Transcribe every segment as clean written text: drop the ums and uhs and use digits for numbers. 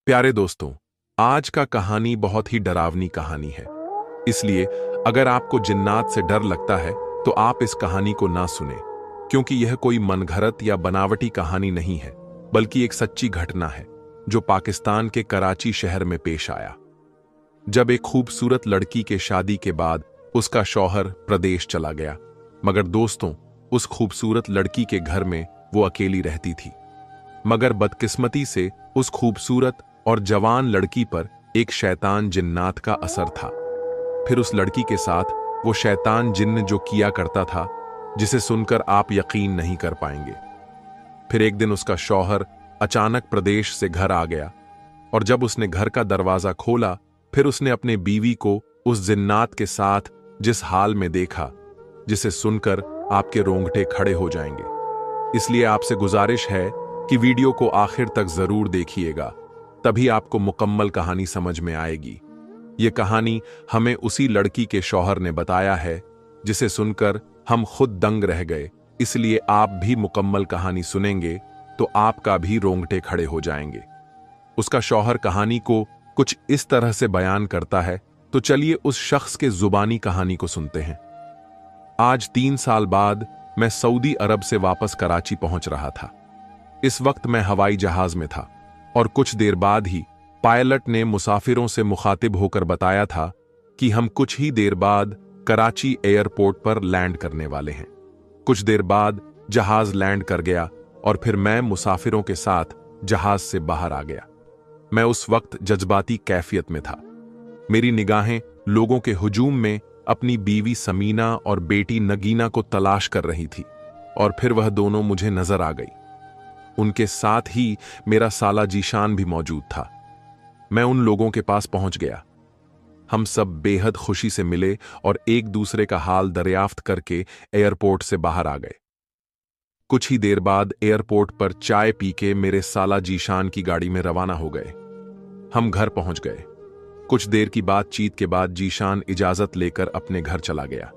प्यारे दोस्तों, आज का कहानी बहुत ही डरावनी कहानी है। इसलिए अगर आपको जिन्नात से डर लगता है तो आप इस कहानी को ना सुने, क्योंकि यह कोई मनगढ़ंत या बनावटी कहानी नहीं है, बल्कि एक सच्ची घटना है जो पाकिस्तान के कराची शहर में पेश आया। जब एक खूबसूरत लड़की के शादी के बाद उसका शौहर प्रदेश चला गया, मगर दोस्तों, उस खूबसूरत लड़की के घर में वो अकेली रहती थी। मगर बदकिस्मती से उस खूबसूरत और जवान लड़की पर एक शैतान जिन्नात का असर था। फिर उस लड़की के साथ वो शैतान जिन्न जो किया करता था, जिसे सुनकर आप यकीन नहीं कर पाएंगे। फिर एक दिन उसका शौहर अचानक प्रदेश से घर आ गया, और जब उसने घर का दरवाजा खोला, फिर उसने अपने बीवी को उस जिन्नात के साथ जिस हाल में देखा, जिसे सुनकर आपके रोंगटे खड़े हो जाएंगे। इसलिए आपसे गुजारिश है कि वीडियो को आखिर तक जरूर देखिएगा, तभी आपको मुकम्मल कहानी समझ में आएगी। ये कहानी हमें उसी लड़की के शौहर ने बताया है, जिसे सुनकर हम खुद दंग रह गए। इसलिए आप भी मुकम्मल कहानी सुनेंगे तो आपका भी रोंगटे खड़े हो जाएंगे। उसका शौहर कहानी को कुछ इस तरह से बयान करता है, तो चलिए उस शख्स के जुबानी कहानी को सुनते हैं। आज 3 साल बाद मैं सऊदी अरब से वापस कराची पहुंच रहा था। इस वक्त मैं हवाई जहाज में था, और कुछ देर बाद ही पायलट ने मुसाफिरों से मुखातिब होकर बताया था कि हम कुछ ही देर बाद कराची एयरपोर्ट पर लैंड करने वाले हैं। कुछ देर बाद जहाज लैंड कर गया, और फिर मैं मुसाफिरों के साथ जहाज से बाहर आ गया। मैं उस वक्त जज्बाती कैफियत में था। मेरी निगाहें लोगों के हुजूम में अपनी बीवी समीना और बेटी नगीना को तलाश कर रही थी, और फिर वह दोनों मुझे नजर आ गई। उनके साथ ही मेरा साला जीशान भी मौजूद था। मैं उन लोगों के पास पहुंच गया। हम सब बेहद खुशी से मिले और एक दूसरे का हाल दरियाफ्त करके एयरपोर्ट से बाहर आ गए। कुछ ही देर बाद एयरपोर्ट पर चाय पी के मेरे साला जीशान की गाड़ी में रवाना हो गए। हम घर पहुंच गए। कुछ देर की बातचीत के बाद जीशान इजाजत लेकर अपने घर चला गया।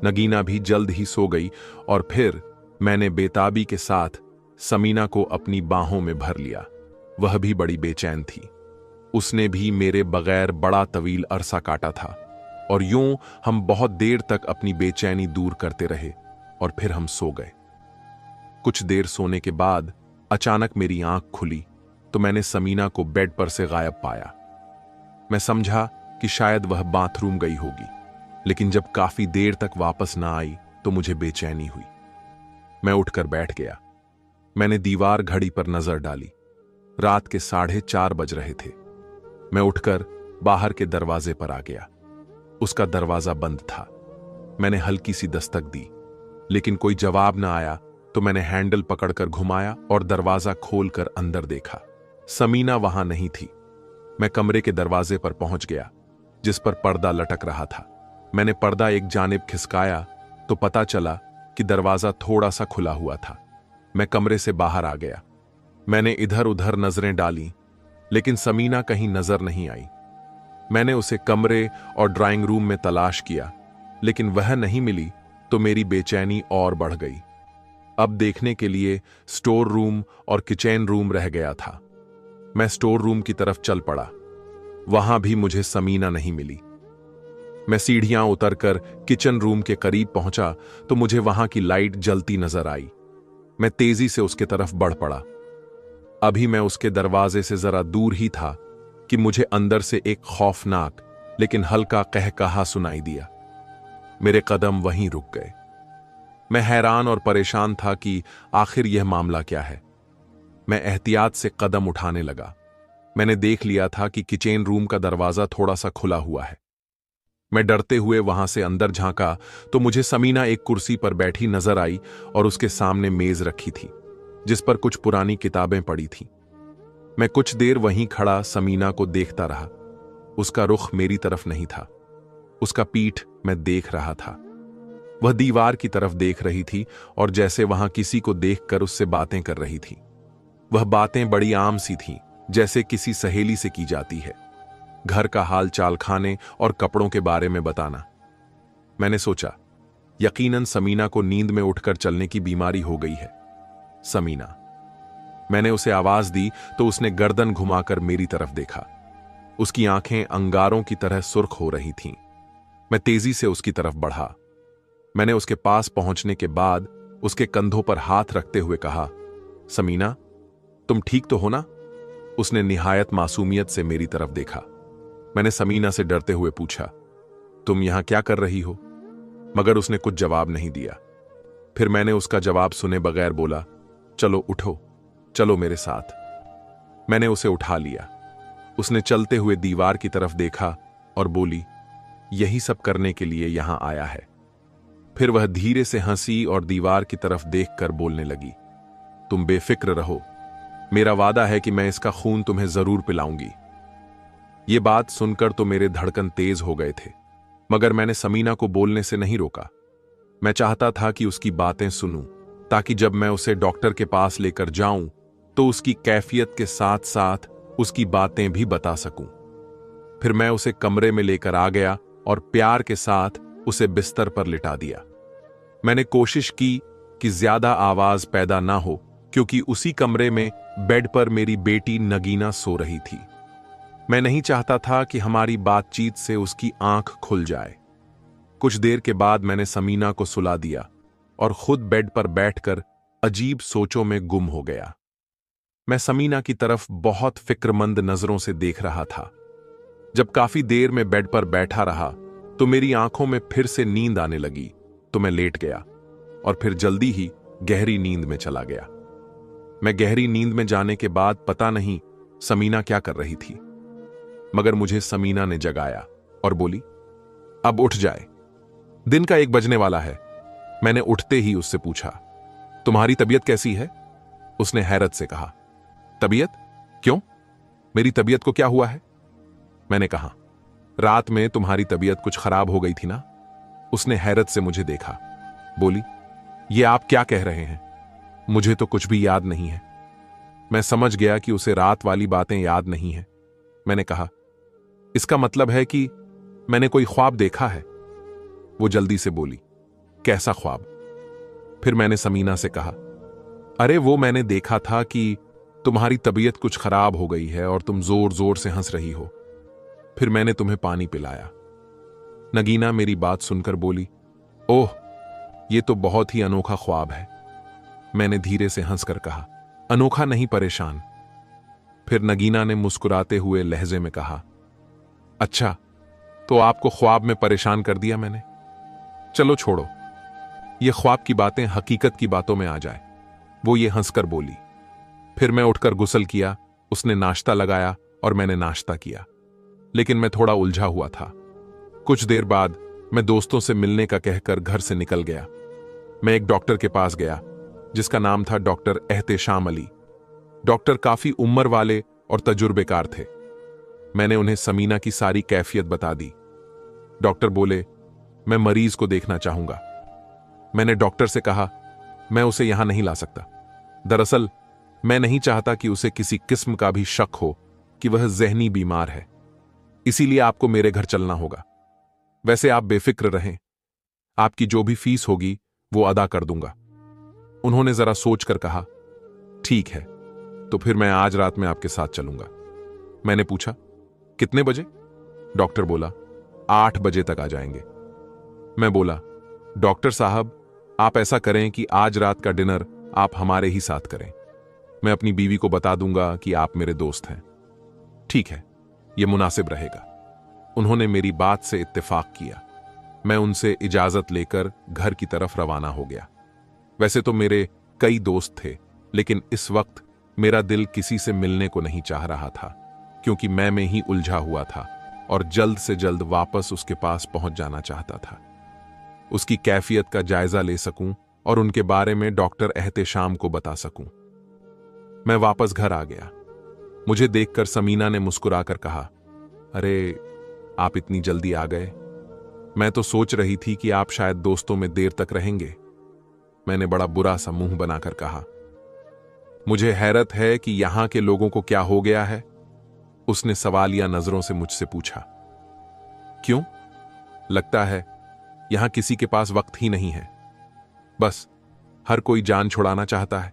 नगीना भी जल्द ही सो गई, और फिर मैंने बेताबी के साथ समीना को अपनी बाहों में भर लिया। वह भी बड़ी बेचैन थी। उसने भी मेरे बगैर बड़ा तवील अरसा काटा था, और यूं हम बहुत देर तक अपनी बेचैनी दूर करते रहे, और फिर हम सो गए। कुछ देर सोने के बाद अचानक मेरी आंख खुली तो मैंने समीना को बेड पर से गायब पाया। मैं समझा कि शायद वह बाथरूम गई होगी, लेकिन जब काफी देर तक वापस ना आई तो मुझे बेचैनी हुई। मैं उठकर बैठ गया। मैंने दीवार घड़ी पर नजर डाली। रात के 4:30 बज रहे थे। मैं उठकर बाहर के दरवाजे पर आ गया। उसका दरवाजा बंद था। मैंने हल्की सी दस्तक दी, लेकिन कोई जवाब ना आया, तो मैंने हैंडल पकड़कर घुमाया और दरवाजा खोलकर अंदर देखा। समीना वहां नहीं थी। मैं कमरे के दरवाजे पर पहुंच गया, जिस पर पर्दा लटक रहा था। मैंने पर्दा एक जानिब खिसकाया तो पता चला कि दरवाजा थोड़ा सा खुला हुआ था। मैं कमरे से बाहर आ गया। मैंने इधर उधर नजरें डाली, लेकिन समीना कहीं नजर नहीं आई। मैंने उसे कमरे और ड्राइंग रूम में तलाश किया, लेकिन वह नहीं मिली, तो मेरी बेचैनी और बढ़ गई। अब देखने के लिए स्टोर रूम और किचन रूम रह गया था। मैं स्टोर रूम की तरफ चल पड़ा। वहां भी मुझे समीना नहीं मिली। मैं सीढ़ियां उतरकर किचन रूम के करीब पहुंचा तो मुझे वहां की लाइट जलती नजर आई। मैं तेजी से उसके तरफ बढ़ पड़ा। अभी मैं उसके दरवाजे से जरा दूर ही था कि मुझे अंदर से एक खौफनाक लेकिन हल्का कहकहा सुनाई दिया। मेरे कदम वहीं रुक गए। मैं हैरान और परेशान था कि आखिर यह मामला क्या है। मैं एहतियात से कदम उठाने लगा। मैंने देख लिया था कि किचन रूम का दरवाजा थोड़ा सा खुला हुआ है। मैं डरते हुए वहां से अंदर झांका तो मुझे समीना एक कुर्सी पर बैठी नजर आई, और उसके सामने मेज रखी थी, जिस पर कुछ पुरानी किताबें पड़ी थीं। मैं कुछ देर वहीं खड़ा समीना को देखता रहा। उसका रुख मेरी तरफ नहीं था। उसका पीठ मैं देख रहा था। वह दीवार की तरफ देख रही थी, और जैसे वहां किसी को देखकर उससे बातें कर रही थी। वह बातें बड़ी आम सी थीं, जैसे किसी सहेली से की जाती है। घर का हाल चाल, खाने और कपड़ों के बारे में बताना। मैंने सोचा, यकीनन समीना को नींद में उठकर चलने की बीमारी हो गई है। समीना मैंने उसे आवाज दी तो उसने गर्दन घुमाकर मेरी तरफ देखा। उसकी आंखें अंगारों की तरह सुर्ख हो रही थीं। मैं तेजी से उसकी तरफ बढ़ा। मैंने उसके पास पहुंचने के बाद उसके कंधों पर हाथ रखते हुए कहा, समीना, तुम ठीक तो हो ना? उसने निहायत मासूमियत से मेरी तरफ देखा। मैंने समीना से डरते हुए पूछा, तुम यहां क्या कर रही हो? मगर उसने कुछ जवाब नहीं दिया। फिर मैंने उसका जवाब सुने बगैर बोला, चलो उठो, चलो मेरे साथ। मैंने उसे उठा लिया। उसने चलते हुए दीवार की तरफ देखा और बोली, यही सब करने के लिए यहां आया है। फिर वह धीरे से हंसी और दीवार की तरफ देखकर बोलने लगी, तुम बेफिक्र रहो, मेरा वादा है कि मैं इसका खून तुम्हें जरूर पिलाऊंगी। ये बात सुनकर तो मेरे धड़कन तेज हो गए थे, मगर मैंने समीना को बोलने से नहीं रोका। मैं चाहता था कि उसकी बातें सुनूं, ताकि जब मैं उसे डॉक्टर के पास लेकर जाऊं तो उसकी कैफियत के साथ साथ उसकी बातें भी बता सकूं। फिर मैं उसे कमरे में लेकर आ गया और प्यार के साथ उसे बिस्तर पर लिटा दिया। मैंने कोशिश की कि ज्यादा आवाज पैदा ना हो, क्योंकि उसी कमरे में बेड पर मेरी बेटी नगीना सो रही थी। मैं नहीं चाहता था कि हमारी बातचीत से उसकी आंख खुल जाए। कुछ देर के बाद मैंने समीना को सुला दिया और खुद बेड पर बैठकर अजीब सोचों में गुम हो गया। मैं समीना की तरफ बहुत फिक्रमंद नजरों से देख रहा था। जब काफी देर में बेड पर बैठा रहा तो मेरी आंखों में फिर से नींद आने लगी, तो मैं लेट गया और फिर जल्दी ही गहरी नींद में चला गया। मैं गहरी नींद में जाने के बाद पता नहीं समीना क्या कर रही थी, मगर मुझे समीना ने जगाया और बोली, अब उठ जाए, दिन का 1 बजने वाला है। मैंने उठते ही उससे पूछा, तुम्हारी तबीयत कैसी है? उसने हैरत से कहा, तबीयत? क्यों? मेरी तबीयत को क्या हुआ है? मैंने कहा, रात में तुम्हारी तबीयत कुछ खराब हो गई थी ना? उसने हैरत से मुझे देखा, बोली, ये आप क्या कह रहे हैं? मुझे तो कुछ भी याद नहीं है। मैं समझ गया कि उसे रात वाली बातें याद नहीं है। मैंने कहा, इसका मतलब है कि मैंने कोई ख्वाब देखा है? वो जल्दी से बोली, कैसा ख्वाब? फिर मैंने समीना से कहा, अरे वो मैंने देखा था कि तुम्हारी तबीयत कुछ खराब हो गई है और तुम जोर जोर से हंस रही हो। फिर मैंने तुम्हें पानी पिलाया। नगीना मेरी बात सुनकर बोली, ओह, ये तो बहुत ही अनोखा ख्वाब है। मैंने धीरे से हंसकर कहा, अनोखा नहीं, परेशान। फिर नगीना ने मुस्कुराते हुए लहजे में कहा, अच्छा, तो आपको ख्वाब में परेशान कर दिया मैंने? चलो छोड़ो, ये ख्वाब की बातें हकीकत की बातों में आ जाए। वो ये हंसकर बोली। फिर मैं उठकर गुस्ल किया, उसने नाश्ता लगाया और मैंने नाश्ता किया, लेकिन मैं थोड़ा उलझा हुआ था। कुछ देर बाद मैं दोस्तों से मिलने का कहकर घर से निकल गया। मैं एक डॉक्टर के पास गया जिसका नाम था डॉक्टर एहतेशाम अली। डॉक्टर काफी उम्र वाले और तजुर्बेकार थे। मैंने उन्हें समीना की सारी कैफियत बता दी। डॉक्टर बोले, मैं मरीज को देखना चाहूंगा। मैंने डॉक्टर से कहा, मैं उसे यहां नहीं ला सकता। दरअसल मैं नहीं चाहता कि उसे किसी किस्म का भी शक हो कि वह जहनी बीमार है, इसीलिए आपको मेरे घर चलना होगा। वैसे आप बेफिक्र रहें, आपकी जो भी फीस होगी वो अदा कर दूंगा। उन्होंने जरा सोचकर कहा, ठीक है, तो फिर मैं आज रात में आपके साथ चलूंगा। मैंने पूछा, कितने बजे? डॉक्टर बोला, 8 बजे तक आ जाएंगे। मैं बोला, डॉक्टर साहब, आप ऐसा करें कि आज रात का डिनर आप हमारे ही साथ करें। मैं अपनी बीवी को बता दूंगा कि आप मेरे दोस्त हैं। ठीक है, यह मुनासिब रहेगा। उन्होंने मेरी बात से इत्तेफाक किया। मैं उनसे इजाजत लेकर घर की तरफ रवाना हो गया। वैसे तो मेरे कई दोस्त थे, लेकिन इस वक्त मेरा दिल किसी से मिलने को नहीं चाह रहा था, क्योंकि मैं में ही उलझा हुआ था और जल्द से जल्द वापस उसके पास पहुंच जाना चाहता था। उसकी कैफियत का जायजा ले सकूं और उनके बारे में डॉक्टर एहतेशाम को बता सकूं। मैं वापस घर आ गया। मुझे देखकर समीना ने मुस्कुराकर कहा, अरे, आप इतनी जल्दी आ गए। मैं तो सोच रही थी कि आप शायद दोस्तों में देर तक रहेंगे। मैंने बड़ा बुरा सा मुंह बनाकर कहा, मुझे हैरत है कि यहां के लोगों को क्या हो गया है। उसने सवालिया नजरों से मुझसे पूछा, क्यों? लगता है यहां किसी के पास वक्त ही नहीं है। बस हर कोई जान छुड़ाना चाहता है।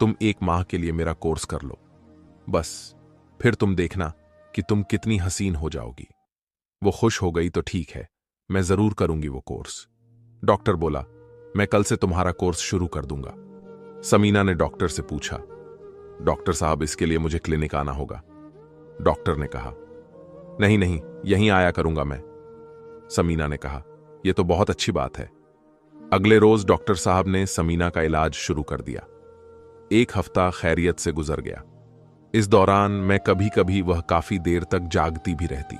तुम 1 माह के लिए मेरा कोर्स कर लो, बस फिर तुम देखना कि तुम कितनी हसीन हो जाओगी। वो खुश हो गई तो ठीक है, मैं जरूर करूंगी वो कोर्स। डॉक्टर बोला, मैं कल से तुम्हारा कोर्स शुरू कर दूंगा। समीना ने डॉक्टर से पूछा, डॉक्टर साहब इसके लिए मुझे क्लिनिक आना होगा? डॉक्टर ने कहा, नहीं नहीं, यहीं आया करूंगा मैं। समीना ने कहा, यह तो बहुत अच्छी बात है। अगले रोज डॉक्टर साहब ने समीना का इलाज शुरू कर दिया। 1 हफ्ता खैरियत से गुजर गया। इस दौरान मैं कभी कभी वह काफी देर तक जागती भी रहती।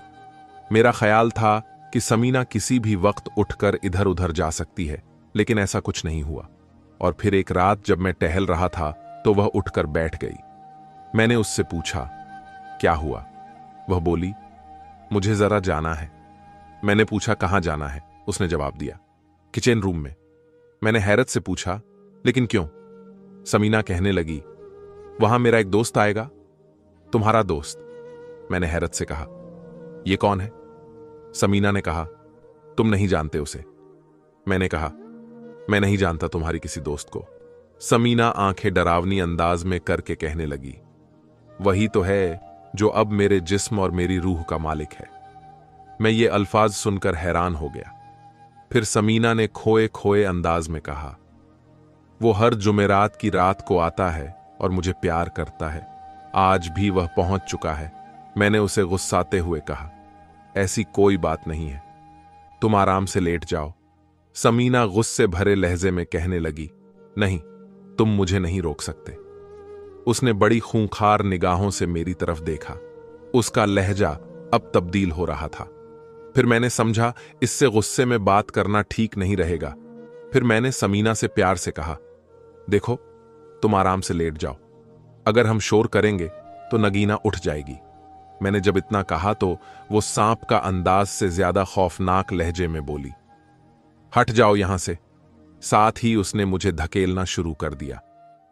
मेरा ख्याल था कि समीना किसी भी वक्त उठकर इधर उधर जा सकती है, लेकिन ऐसा कुछ नहीं हुआ। और फिर एक रात जब मैं टहल रहा था तो वह उठकर बैठ गई। मैंने उससे पूछा, क्या हुआ? वह बोली, मुझे जरा जाना है। मैंने पूछा, कहां जाना है? उसने जवाब दिया, किचन रूम में। मैंने हैरत से पूछा, लेकिन क्यों? समीना कहने लगी, वहां मेरा एक दोस्त आएगा। तुम्हारा दोस्त? मैंने हैरत से कहा, यह कौन है? समीना ने कहा, तुम नहीं जानते उसे। मैंने कहा, मैं नहीं जानता तुम्हारी किसी दोस्त को। समीना आंखें डरावनी अंदाज में करके कहने लगी, वही तो है जो अब मेरे जिस्म और मेरी रूह का मालिक है। मैं ये अल्फाज सुनकर हैरान हो गया। फिर समीना ने खोए खोए अंदाज में कहा, वो हर जुमेरात की रात को आता है और मुझे प्यार करता है। आज भी वह पहुंच चुका है। मैंने उसे गुस्साते हुए कहा, ऐसी कोई बात नहीं है, तुम आराम से लेट जाओ। समीना गुस्से भरे लहजे में कहने लगी, नहीं, तुम मुझे नहीं रोक सकते। उसने बड़ी खूंखार निगाहों से मेरी तरफ देखा। उसका लहजा अब तब्दील हो रहा था। फिर मैंने समझा इससे गुस्से में बात करना ठीक नहीं रहेगा। फिर मैंने समीना से प्यार से कहा, देखो, तुम आराम से लेट जाओ। अगर हम शोर करेंगे तो नगीना उठ जाएगी। मैंने जब इतना कहा तो वो सांप का अंदाज से ज्यादा खौफनाक लहजे में बोली, हट जाओ यहां से। साथ ही उसने मुझे धकेलना शुरू कर दिया।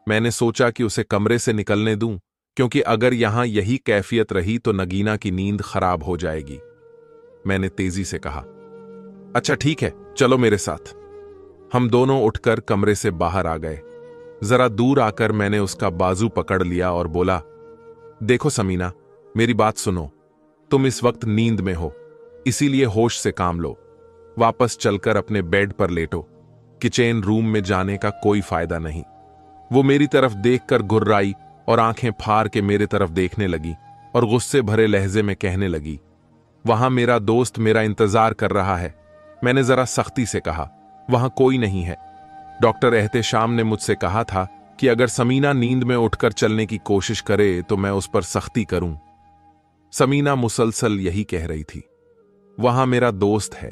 मैंने सोचा कि उसे कमरे से निकलने दूं, क्योंकि अगर यहां यही कैफियत रही तो नगीना की नींद खराब हो जाएगी। मैंने तेजी से कहा, अच्छा ठीक है, चलो मेरे साथ। हम दोनों उठकर कमरे से बाहर आ गए। जरा दूर आकर मैंने उसका बाजू पकड़ लिया और बोला, देखो समीना, मेरी बात सुनो। तुम इस वक्त नींद में हो, इसीलिए होश से काम लो। वापस चलकर अपने बेड पर लेटो। किचन रूम में जाने का कोई फायदा नहीं। वो मेरी तरफ देखकर गुर्राई और आंखें फाड़ के मेरे तरफ देखने लगी और गुस्से भरे लहजे में कहने लगी, वहां मेरा दोस्त मेरा इंतजार कर रहा है। मैंने जरा सख्ती से कहा, वहां कोई नहीं है। डॉक्टर एहतेशाम ने मुझसे कहा था कि अगर समीना नींद में उठकर चलने की कोशिश करे तो मैं उस पर सख्ती करूं। समीना मुसलसल यही कह रही थी, वहां मेरा दोस्त है,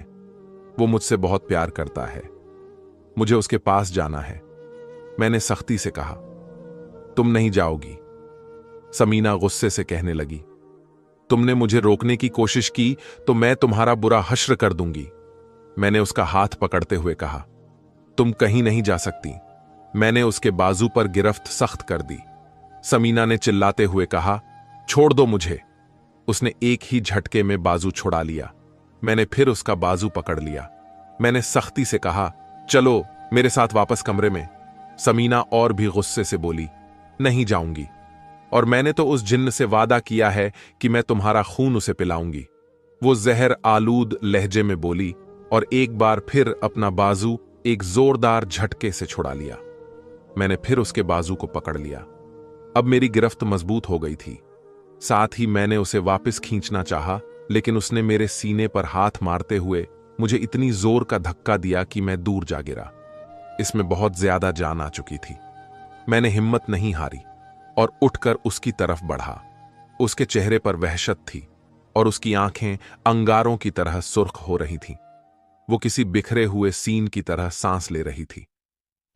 वो मुझसे बहुत प्यार करता है, मुझे उसके पास जाना है। मैंने सख्ती से कहा, तुम नहीं जाओगी। समीना गुस्से से कहने लगी, तुमने मुझे रोकने की कोशिश की तो मैं तुम्हारा बुरा हश्र कर दूंगी। मैंने उसका हाथ पकड़ते हुए कहा, तुम कहीं नहीं जा सकती। मैंने उसके बाजू पर गिरफ्त सख्त कर दी। समीना ने चिल्लाते हुए कहा, छोड़ दो मुझे। उसने एक ही झटके में बाजू छुड़ा लिया। मैंने फिर उसका बाजू पकड़ लिया। मैंने सख्ती से कहा, चलो मेरे साथ वापस कमरे में। समीना और भी गुस्से से बोली, नहीं जाऊंगी, और मैंने तो उस जिन्न से वादा किया है कि मैं तुम्हारा खून उसे पिलाऊंगी। वो जहर आलूद लहजे में बोली और एक बार फिर अपना बाजू एक जोरदार झटके से छुड़ा लिया। मैंने फिर उसके बाजू को पकड़ लिया। अब मेरी गिरफ्त मजबूत हो गई थी। साथ ही मैंने उसे वापस खींचना चाहा, लेकिन उसने मेरे सीने पर हाथ मारते हुए मुझे इतनी जोर का धक्का दिया कि मैं दूर जा गिरा। इसमें बहुत ज्यादा जान आ चुकी थी। मैंने हिम्मत नहीं हारी और उठकर उसकी तरफ बढ़ा। उसके चेहरे पर वहशत थी और उसकी आंखें अंगारों की तरह सुर्ख हो रही थीं। वो किसी बिखरे हुए सीन की तरह सांस ले रही थी।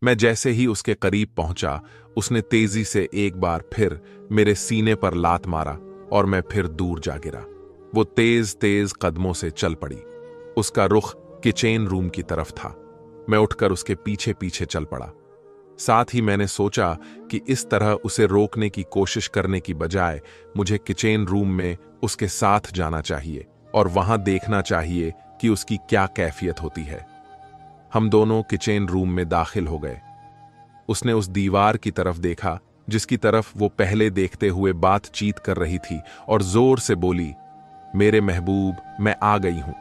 मैं जैसे ही उसके करीब पहुंचा, उसने तेजी से एक बार फिर मेरे सीने पर लात मारा और मैं फिर दूर जा गिरा। वो तेज तेज कदमों से चल पड़ी। उसका रुख किचन रूम की तरफ था। मैं उठकर उसके पीछे पीछे चल पड़ा। साथ ही मैंने सोचा कि इस तरह उसे रोकने की कोशिश करने की बजाय मुझे किचन रूम में उसके साथ जाना चाहिए और वहां देखना चाहिए कि उसकी क्या कैफियत होती है। हम दोनों किचन रूम में दाखिल हो गए। उसने उस दीवार की तरफ देखा जिसकी तरफ वो पहले देखते हुए बातचीत कर रही थी, और जोर से बोली, मेरे महबूब, मैं आ गई हूं।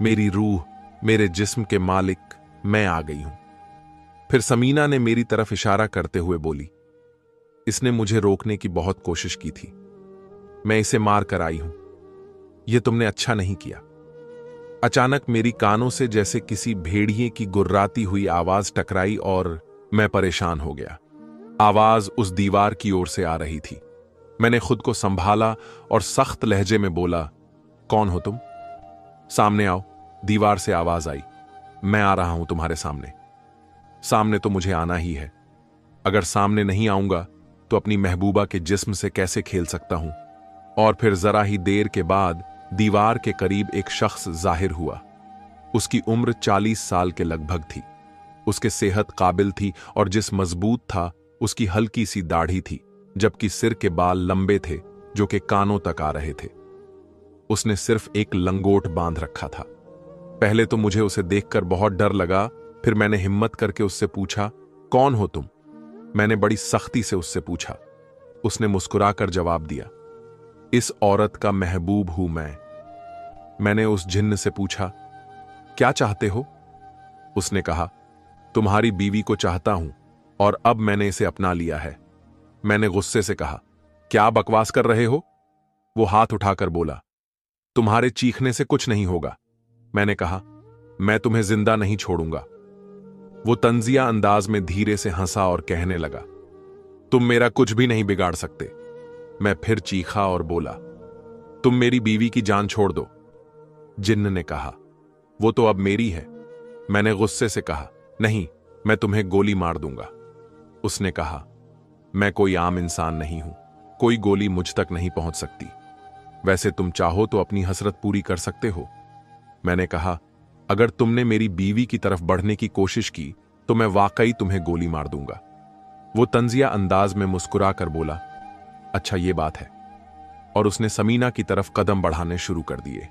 मेरी रूह, मेरे जिस्म के मालिक, मैं आ गई हूं। फिर समीना ने मेरी तरफ इशारा करते हुए बोली, इसने मुझे रोकने की बहुत कोशिश की थी। मैं इसे मार कर आई हूं। यह तुमने अच्छा नहीं किया। अचानक मेरी कानों से जैसे किसी भेड़िए की गुर्राती हुई आवाज टकराई और मैं परेशान हो गया। आवाज उस दीवार की ओर से आ रही थी। मैंने खुद को संभाला और सख्त लहजे में बोला, कौन हो तुम? सामने आओ। दीवार से आवाज आई, मैं आ रहा हूं तुम्हारे सामने। सामने तो मुझे आना ही है। अगर सामने नहीं आऊंगा तो अपनी महबूबा के जिस्म से कैसे खेल सकता हूं? और फिर जरा ही देर के बाद दीवार के करीब एक शख्स जाहिर हुआ। उसकी उम्र 40 साल के लगभग थी। उसके सेहत काबिल थी और जिस मजबूत था उसकी हल्की सी दाढ़ी थी, जबकि सिर के बाल लंबे थे जो कि कानों तक आ रहे थे। उसने सिर्फ एक लंगोट बांध रखा था। पहले तो मुझे उसे देखकर बहुत डर लगा। फिर मैंने हिम्मत करके उससे पूछा, कौन हो तुम? मैंने बड़ी सख्ती से उससे पूछा। उसने मुस्कुराकर जवाब दिया, इस औरत का महबूब हूं मैं। मैंने उस जिन्न से पूछा, क्या चाहते हो? उसने कहा, तुम्हारी बीवी को चाहता हूं और अब मैंने इसे अपना लिया है। मैंने गुस्से से कहा, क्या बकवास कर रहे हो? वो हाथ उठाकर बोला, तुम्हारे चीखने से कुछ नहीं होगा। मैंने कहा, मैं तुम्हें जिंदा नहीं छोड़ूंगा। वो तंजिया अंदाज में धीरे से हंसा और कहने लगा, तुम मेरा कुछ भी नहीं बिगाड़ सकते। मैं फिर चीखा और बोला, तुम मेरी बीवी की जान छोड़ दो। जिन्न ने कहा, वो तो अब मेरी है। मैंने गुस्से से कहा, नहीं, मैं तुम्हें गोली मार दूंगा। उसने कहा, मैं कोई आम इंसान नहीं हूं, कोई गोली मुझ तक नहीं पहुंच सकती। वैसे तुम चाहो तो अपनी हसरत पूरी कर सकते हो। मैंने कहा, अगर तुमने मेरी बीवी की तरफ बढ़ने की कोशिश की तो मैं वाकई तुम्हें गोली मार दूंगा। वो तंजिया अंदाज में मुस्कुरा कर बोला, अच्छा ये बात है। और उसने समीना की तरफ कदम बढ़ाने शुरू कर दिए।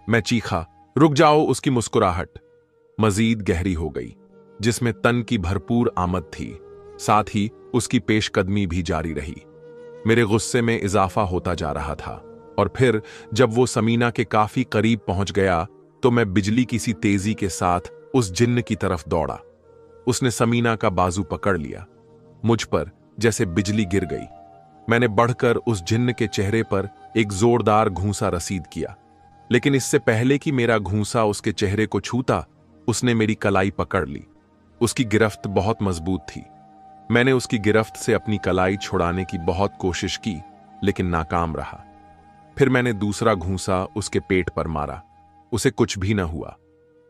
मैं चीखा, रुक जाओ। उसकी मुस्कुराहट मजीद गहरी हो गई, जिसमें तन की भरपूर आमद थी। साथ ही उसकी पेशकदमी भी जारी रही। मेरे गुस्से में इजाफा होता जा रहा था और फिर जब वो समीना के काफी करीब पहुंच गया तो मैं बिजली की सी तेजी के साथ उस जिन्न की तरफ दौड़ा। उसने समीना का बाजू पकड़ लिया। मुझ पर जैसे बिजली गिर गई। मैंने बढ़कर उस जिन्न के चेहरे पर एक जोरदार घूंसा रसीद किया, लेकिन इससे पहले कि मेरा घूंसा उसके चेहरे को छूता, उसने मेरी कलाई पकड़ ली। उसकी गिरफ्त बहुत मजबूत थी। मैंने उसकी गिरफ्त से अपनी कलाई छुड़ाने की बहुत कोशिश की, लेकिन नाकाम रहा। फिर मैंने दूसरा घूंसा उसके पेट पर मारा। उसे कुछ भी न हुआ,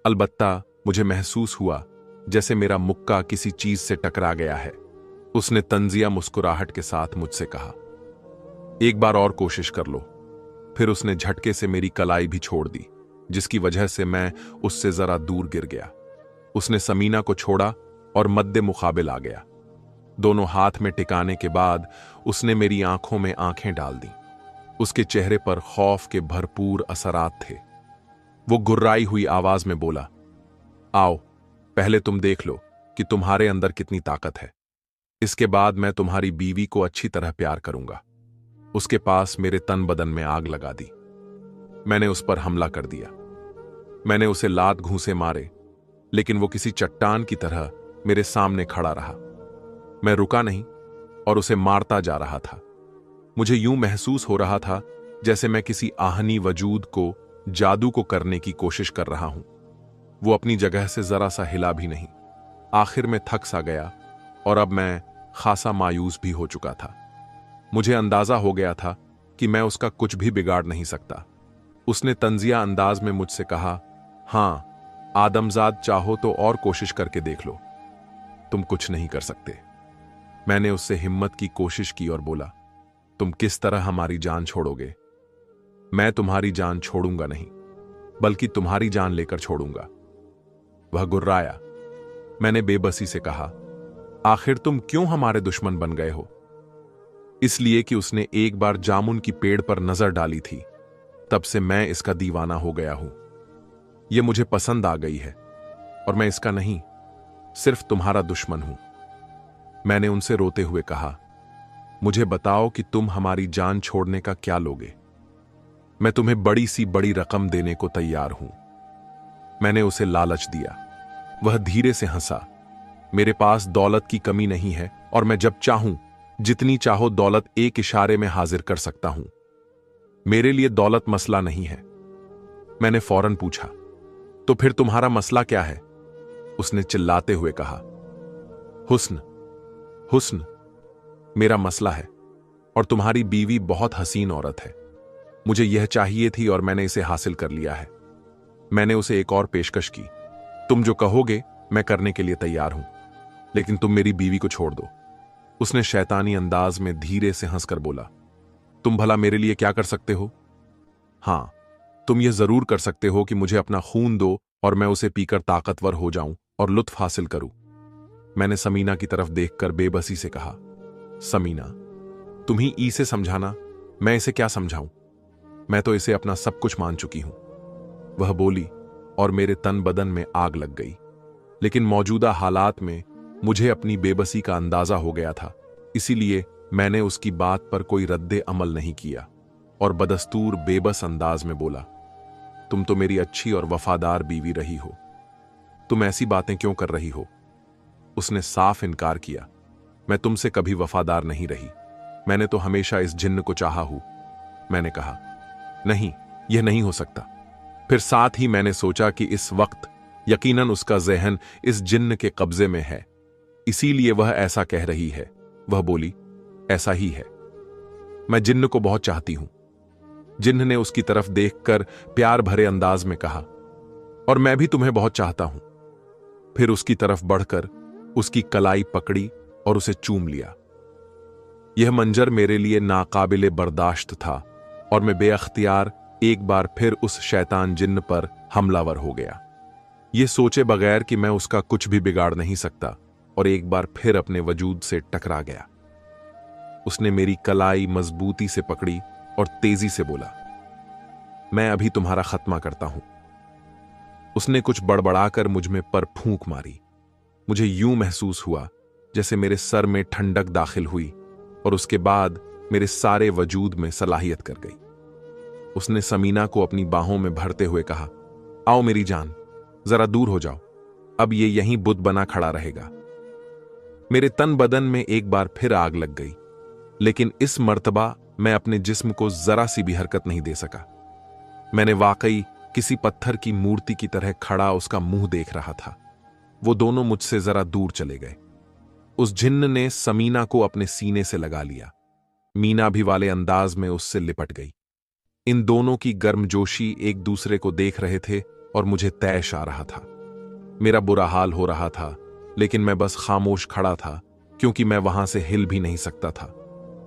अलबत्ता मुझे महसूस हुआ जैसे मेरा मुक्का किसी चीज से टकरा गया है। उसने तंजिया मुस्कुराहट के साथ मुझसे कहा, एक बार और कोशिश कर लो। फिर उसने झटके से मेरी कलाई भी छोड़ दी, जिसकी वजह से मैं उससे जरा दूर गिर गया। उसने समीना को छोड़ा और मद्दे मुकाबिल आ गया। दोनों हाथ में टिकाने के बाद उसने मेरी आंखों में आंखें डाल दी। उसके चेहरे पर खौफ के भरपूर असरात थे। वो गुर्राई हुई आवाज में बोला, आओ, पहले तुम देख लो कि तुम्हारे अंदर कितनी ताकत है। इसके बाद मैं तुम्हारी बीवी को अच्छी तरह प्यार करूंगा। उसके पास मेरे तन बदन में आग लगा दी। मैंने उस पर हमला कर दिया। मैंने उसे लात घूंसे मारे, लेकिन वो किसी चट्टान की तरह मेरे सामने खड़ा रहा। मैं रुका नहीं और उसे मारता जा रहा था। मुझे यूं महसूस हो रहा था जैसे मैं किसी आहनी वजूद को जादू को करने की कोशिश कर रहा हूं। वो अपनी जगह से जरा सा हिला भी नहीं। आखिर में थक सा गया और अब मैं खासा मायूस भी हो चुका था। मुझे अंदाजा हो गया था कि मैं उसका कुछ भी बिगाड़ नहीं सकता। उसने तंजिया अंदाज में मुझसे कहा, हां, आदमजाद, चाहो तो और कोशिश करके देख लो। तुम कुछ नहीं कर सकते। मैंने उससे हिम्मत की कोशिश की और बोला, तुम किस तरह हमारी जान छोड़ोगे? मैं तुम्हारी जान छोड़ूंगा नहीं, बल्कि तुम्हारी जान लेकर छोड़ूंगा। वह गुर्राया। मैंने बेबसी से कहा, आखिर तुम क्यों हमारे दुश्मन बन गए हो? इसलिए कि उसने एक बार जामुन की पेड़ पर नजर डाली थी। तब से मैं इसका दीवाना हो गया हूं। यह मुझे पसंद आ गई है और मैं इसका नहीं, सिर्फ तुम्हारा दुश्मन हूं। मैंने उनसे रोते हुए कहा, मुझे बताओ कि तुम हमारी जान छोड़ने का क्या लोगे। मैं तुम्हें बड़ी सी बड़ी रकम देने को तैयार हूं। मैंने उसे लालच दिया। वह धीरे से हंसा। मेरे पास दौलत की कमी नहीं है और मैं जब चाहूं जितनी चाहो दौलत एक इशारे में हाजिर कर सकता हूं। मेरे लिए दौलत मसला नहीं है। मैंने फौरन पूछा, तो फिर तुम्हारा मसला क्या है? उसने चिल्लाते हुए कहा, हुस्न। हुस्न मेरा मसला है और तुम्हारी बीवी बहुत हसीन औरत है। मुझे यह चाहिए थी और मैंने इसे हासिल कर लिया है। मैंने उसे एक और पेशकश की। तुम जो कहोगे मैं करने के लिए तैयार हूं, लेकिन तुम मेरी बीवी को छोड़ दो। उसने शैतानी अंदाज में धीरे से हंसकर बोला, तुम भला मेरे लिए क्या कर सकते हो? हां, तुम यह जरूर कर सकते हो कि मुझे अपना खून दो और मैं उसे पीकर ताकतवर हो जाऊं और लुत्फ हासिल करूं। मैंने समीना की तरफ देखकर बेबसी से कहा, समीना, तुम ही इसे समझाना, मैं इसे क्या समझाऊं? मैं तो इसे अपना सब कुछ मान चुकी हूं। वह बोली और मेरे तन बदन में आग लग गई। लेकिन मौजूदा हालात में मुझे अपनी बेबसी का अंदाजा हो गया था, इसीलिए मैंने उसकी बात पर कोई रद्दे अमल नहीं किया और बदस्तूर बेबस अंदाज में बोला, तुम तो मेरी अच्छी और वफादार बीवी रही हो। तुम ऐसी बातें क्यों कर रही हो? उसने साफ इनकार किया, मैं तुमसे कभी वफादार नहीं रही। मैंने तो हमेशा इस जिन्न को चाहा हूं। मैंने कहा, नहीं, यह नहीं हो सकता। फिर साथ ही मैंने सोचा कि इस वक्त यकीनन उसका ज़हन इस जिन्न के कब्जे में है, इसीलिए वह ऐसा कह रही है। वह बोली, ऐसा ही है। मैं जिन्न को बहुत चाहती हूं। जिन्न ने उसकी तरफ देखकर प्यार भरे अंदाज में कहा, और मैं भी तुम्हें बहुत चाहता हूं। फिर उसकी तरफ बढ़कर उसकी कलाई पकड़ी और उसे चूम लिया। यह मंजर मेरे लिए नाकाबिले बर्दाश्त था और मैं बेअख्तियार एक बार फिर उस शैतान जिन्न पर हमलावर हो गया, ये सोचे बगैर कि मैं उसका कुछ भी बिगाड़ नहीं सकता, और एक बार फिर अपने वजूद से टकरा गया। उसने मेरी कलाई मजबूती से पकड़ी और तेजी से बोला, मैं अभी तुम्हारा खत्मा करता हूं। उसने कुछ बड़बड़ाकर मुझ में पर फूंक मारी। मुझे यूं महसूस हुआ जैसे मेरे सर में ठंडक दाखिल हुई और उसके बाद मेरे सारे वजूद में सलाहियत कर गई। उसने समीना को अपनी बाहों में भरते हुए कहा, आओ मेरी जान, जरा दूर हो जाओ, अब ये यहीं बुत बना खड़ा रहेगा। मेरे तन बदन में एक बार फिर आग लग गई, लेकिन इस मर्तबा मैं अपने जिस्म को जरा सी भी हरकत नहीं दे सका। मैंने वाकई किसी पत्थर की मूर्ति की तरह खड़ा उसका मुंह देख रहा था। वो दोनों मुझसे जरा दूर चले गए। उस जिन्न ने समीना को अपने सीने से लगा लिया। मीना भी वाले अंदाज में उससे लिपट गई। इन दोनों की गर्मजोशी एक दूसरे को देख रहे थे और मुझे तैश आ रहा था। मेरा बुरा हाल हो रहा था, लेकिन मैं बस खामोश खड़ा था क्योंकि मैं वहां से हिल भी नहीं सकता था।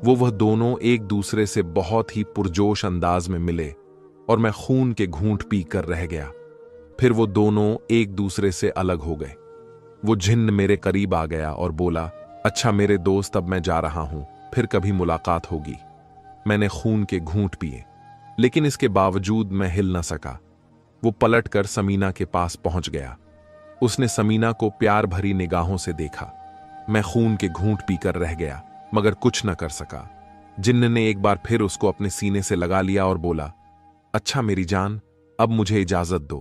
वह दोनों एक दूसरे से बहुत ही पुरजोश अंदाज में मिले और मैं खून के घूंट पी कर रह गया। फिर वो दोनों एक दूसरे से अलग हो गए। वो जिन्न मेरे करीब आ गया और बोला, अच्छा मेरे दोस्त, अब मैं जा रहा हूं, फिर कभी मुलाकात होगी। मैंने खून के घूंट पिए, लेकिन इसके बावजूद मैं हिल न सका। वो पलटकर समीना के पास पहुंच गया। उसने समीना को प्यार भरी निगाहों से देखा। मैं खून के घूंट पीकर रह गया, मगर कुछ न कर सका। जिन्न ने एक बार फिर उसको अपने सीने से लगा लिया और बोला, अच्छा मेरी जान, अब मुझे इजाजत दो,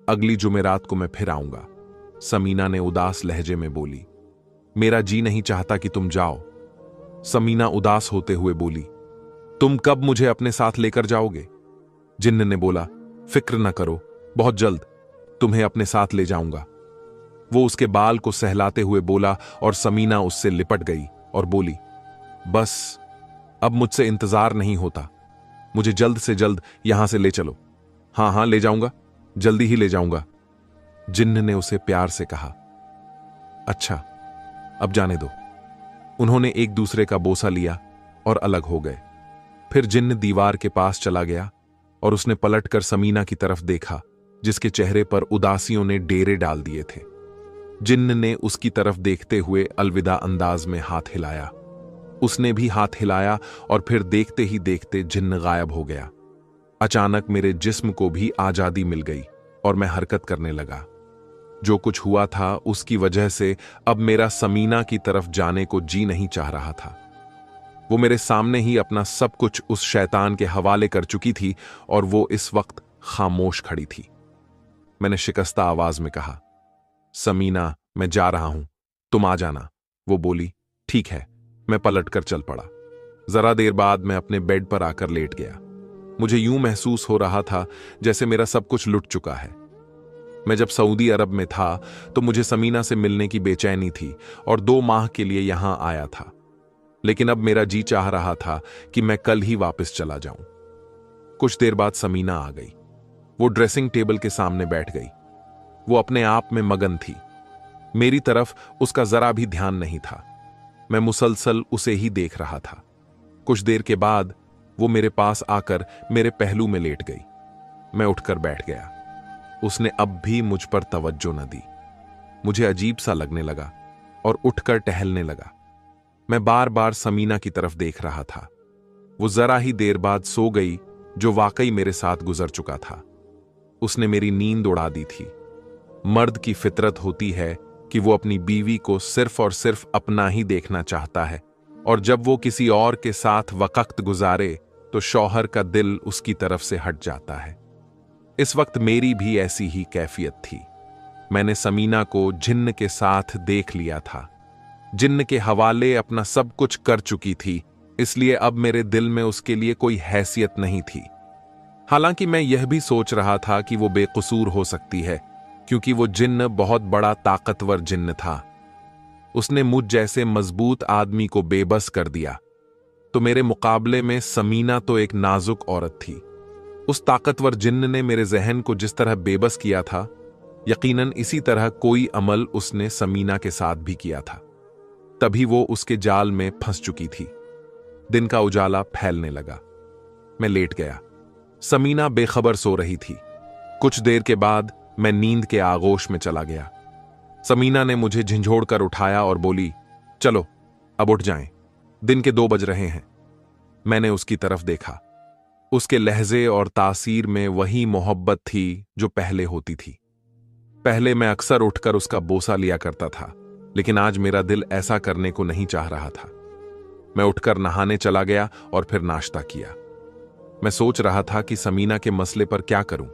अगली जुमेरात को मैं फिर आऊंगा। समीना ने उदास लहजे में बोली, मेरा जी नहीं चाहता कि तुम जाओ। समीना उदास होते हुए बोली, तुम कब मुझे अपने साथ लेकर जाओगे? जिन्न ने बोला, फिक्र न करो, बहुत जल्द तुम्हें अपने साथ ले जाऊंगा। वो उसके बाल को सहलाते हुए बोला और समीना उससे लिपट गई और बोली, बस अब मुझसे इंतजार नहीं होता, मुझे जल्द से जल्द यहां से ले चलो। हां हां, ले जाऊंगा, जल्दी ही ले जाऊंगा। जिन्न ने उसे प्यार से कहा, अच्छा अब जाने दो। उन्होंने एक दूसरे का बोसा लिया और अलग हो गए। फिर जिन्न दीवार के पास चला गया और उसने पलटकर समीना की तरफ देखा, जिसके चेहरे पर उदासियों ने डेरे डाल दिए थे। जिन्न ने उसकी तरफ देखते हुए अलविदा अंदाज में हाथ हिलाया। उसने भी हाथ हिलाया और फिर देखते ही देखते जिन्न गायब हो गया। अचानक मेरे जिस्म को भी आजादी मिल गई और मैं हरकत करने लगा। जो कुछ हुआ था उसकी वजह से अब मेरा समीना की तरफ जाने को जी नहीं चाह रहा था। वो मेरे सामने ही अपना सब कुछ उस शैतान के हवाले कर चुकी थी और वो इस वक्त खामोश खड़ी थी। मैंने शिकस्ता आवाज में कहा, समीना, मैं जा रहा हूं, तुम आ जाना। वो बोली, ठीक है। मैं पलटकर चल पड़ा। जरा देर बाद मैं अपने बेड पर आकर लेट गया। मुझे यूं महसूस हो रहा था जैसे मेरा सब कुछ लुट चुका है। मैं जब सऊदी अरब में था तो मुझे समीना से मिलने की बेचैनी थी और 2 माह के लिए यहां आया था, लेकिन अब मेरा जी चाह रहा था कि मैं कल ही वापस चला जाऊं। कुछ देर बाद समीना आ गई। वो ड्रेसिंग टेबल के सामने बैठ गई। वो अपने आप में मगन थी। मेरी तरफ उसका जरा भी ध्यान नहीं था। मैं मुसलसल उसे ही देख रहा था। कुछ देर के बाद वो मेरे पास आकर मेरे पहलू में लेट गई। मैं उठकर बैठ गया। उसने अब भी मुझ पर तवज्जो न दी। मुझे अजीब सा लगने लगा और उठकर टहलने लगा। मैं बार बार समीना की तरफ देख रहा था। वो जरा ही देर बाद सो गई, जो वाकई मेरे साथ गुजर चुका था। उसने मेरी नींद उड़ा दी थी। मर्द की फितरत होती है कि वो अपनी बीवी को सिर्फ और सिर्फ अपना ही देखना चाहता है, और जब वो किसी और के साथ वक्त गुजारे तो शौहर का दिल उसकी तरफ से हट जाता है। इस वक्त मेरी भी ऐसी ही कैफियत थी। मैंने समीना को जिन्न के साथ देख लिया था। जिन्न के हवाले अपना सब कुछ कर चुकी थी, इसलिए अब मेरे दिल में उसके लिए कोई हैसियत नहीं थी। हालांकि मैं यह भी सोच रहा था कि वो बेकसूर हो सकती है, क्योंकि वो जिन्न बहुत बड़ा ताकतवर जिन्न था। उसने मुझ जैसे मजबूत आदमी को बेबस कर दिया, तो मेरे मुकाबले में समीना तो एक नाजुक औरत थी। उस ताकतवर जिन्न ने मेरे जहन को जिस तरह बेबस किया था, यकीनन इसी तरह कोई अमल उसने समीना के साथ भी किया था। तभी वो उसके जाल में फंस चुकी थी। दिन का उजाला फैलने लगा। मैं लेट गया। समीना बेखबर सो रही थी। कुछ देर के बाद मैं नींद के आगोश में चला गया। समीना ने मुझे झंझोड़कर उठाया और बोली, चलो अब उठ जाएं, दिन के 2 बज रहे हैं। मैंने उसकी तरफ देखा। उसके लहजे और तासीर में वही मोहब्बत थी जो पहले होती थी। पहले मैं अक्सर उठकर उसका बोसा लिया करता था, लेकिन आज मेरा दिल ऐसा करने को नहीं चाह रहा था। मैं उठकर नहाने चला गया और फिर नाश्ता किया। मैं सोच रहा था कि समीना के मसले पर क्या करूं।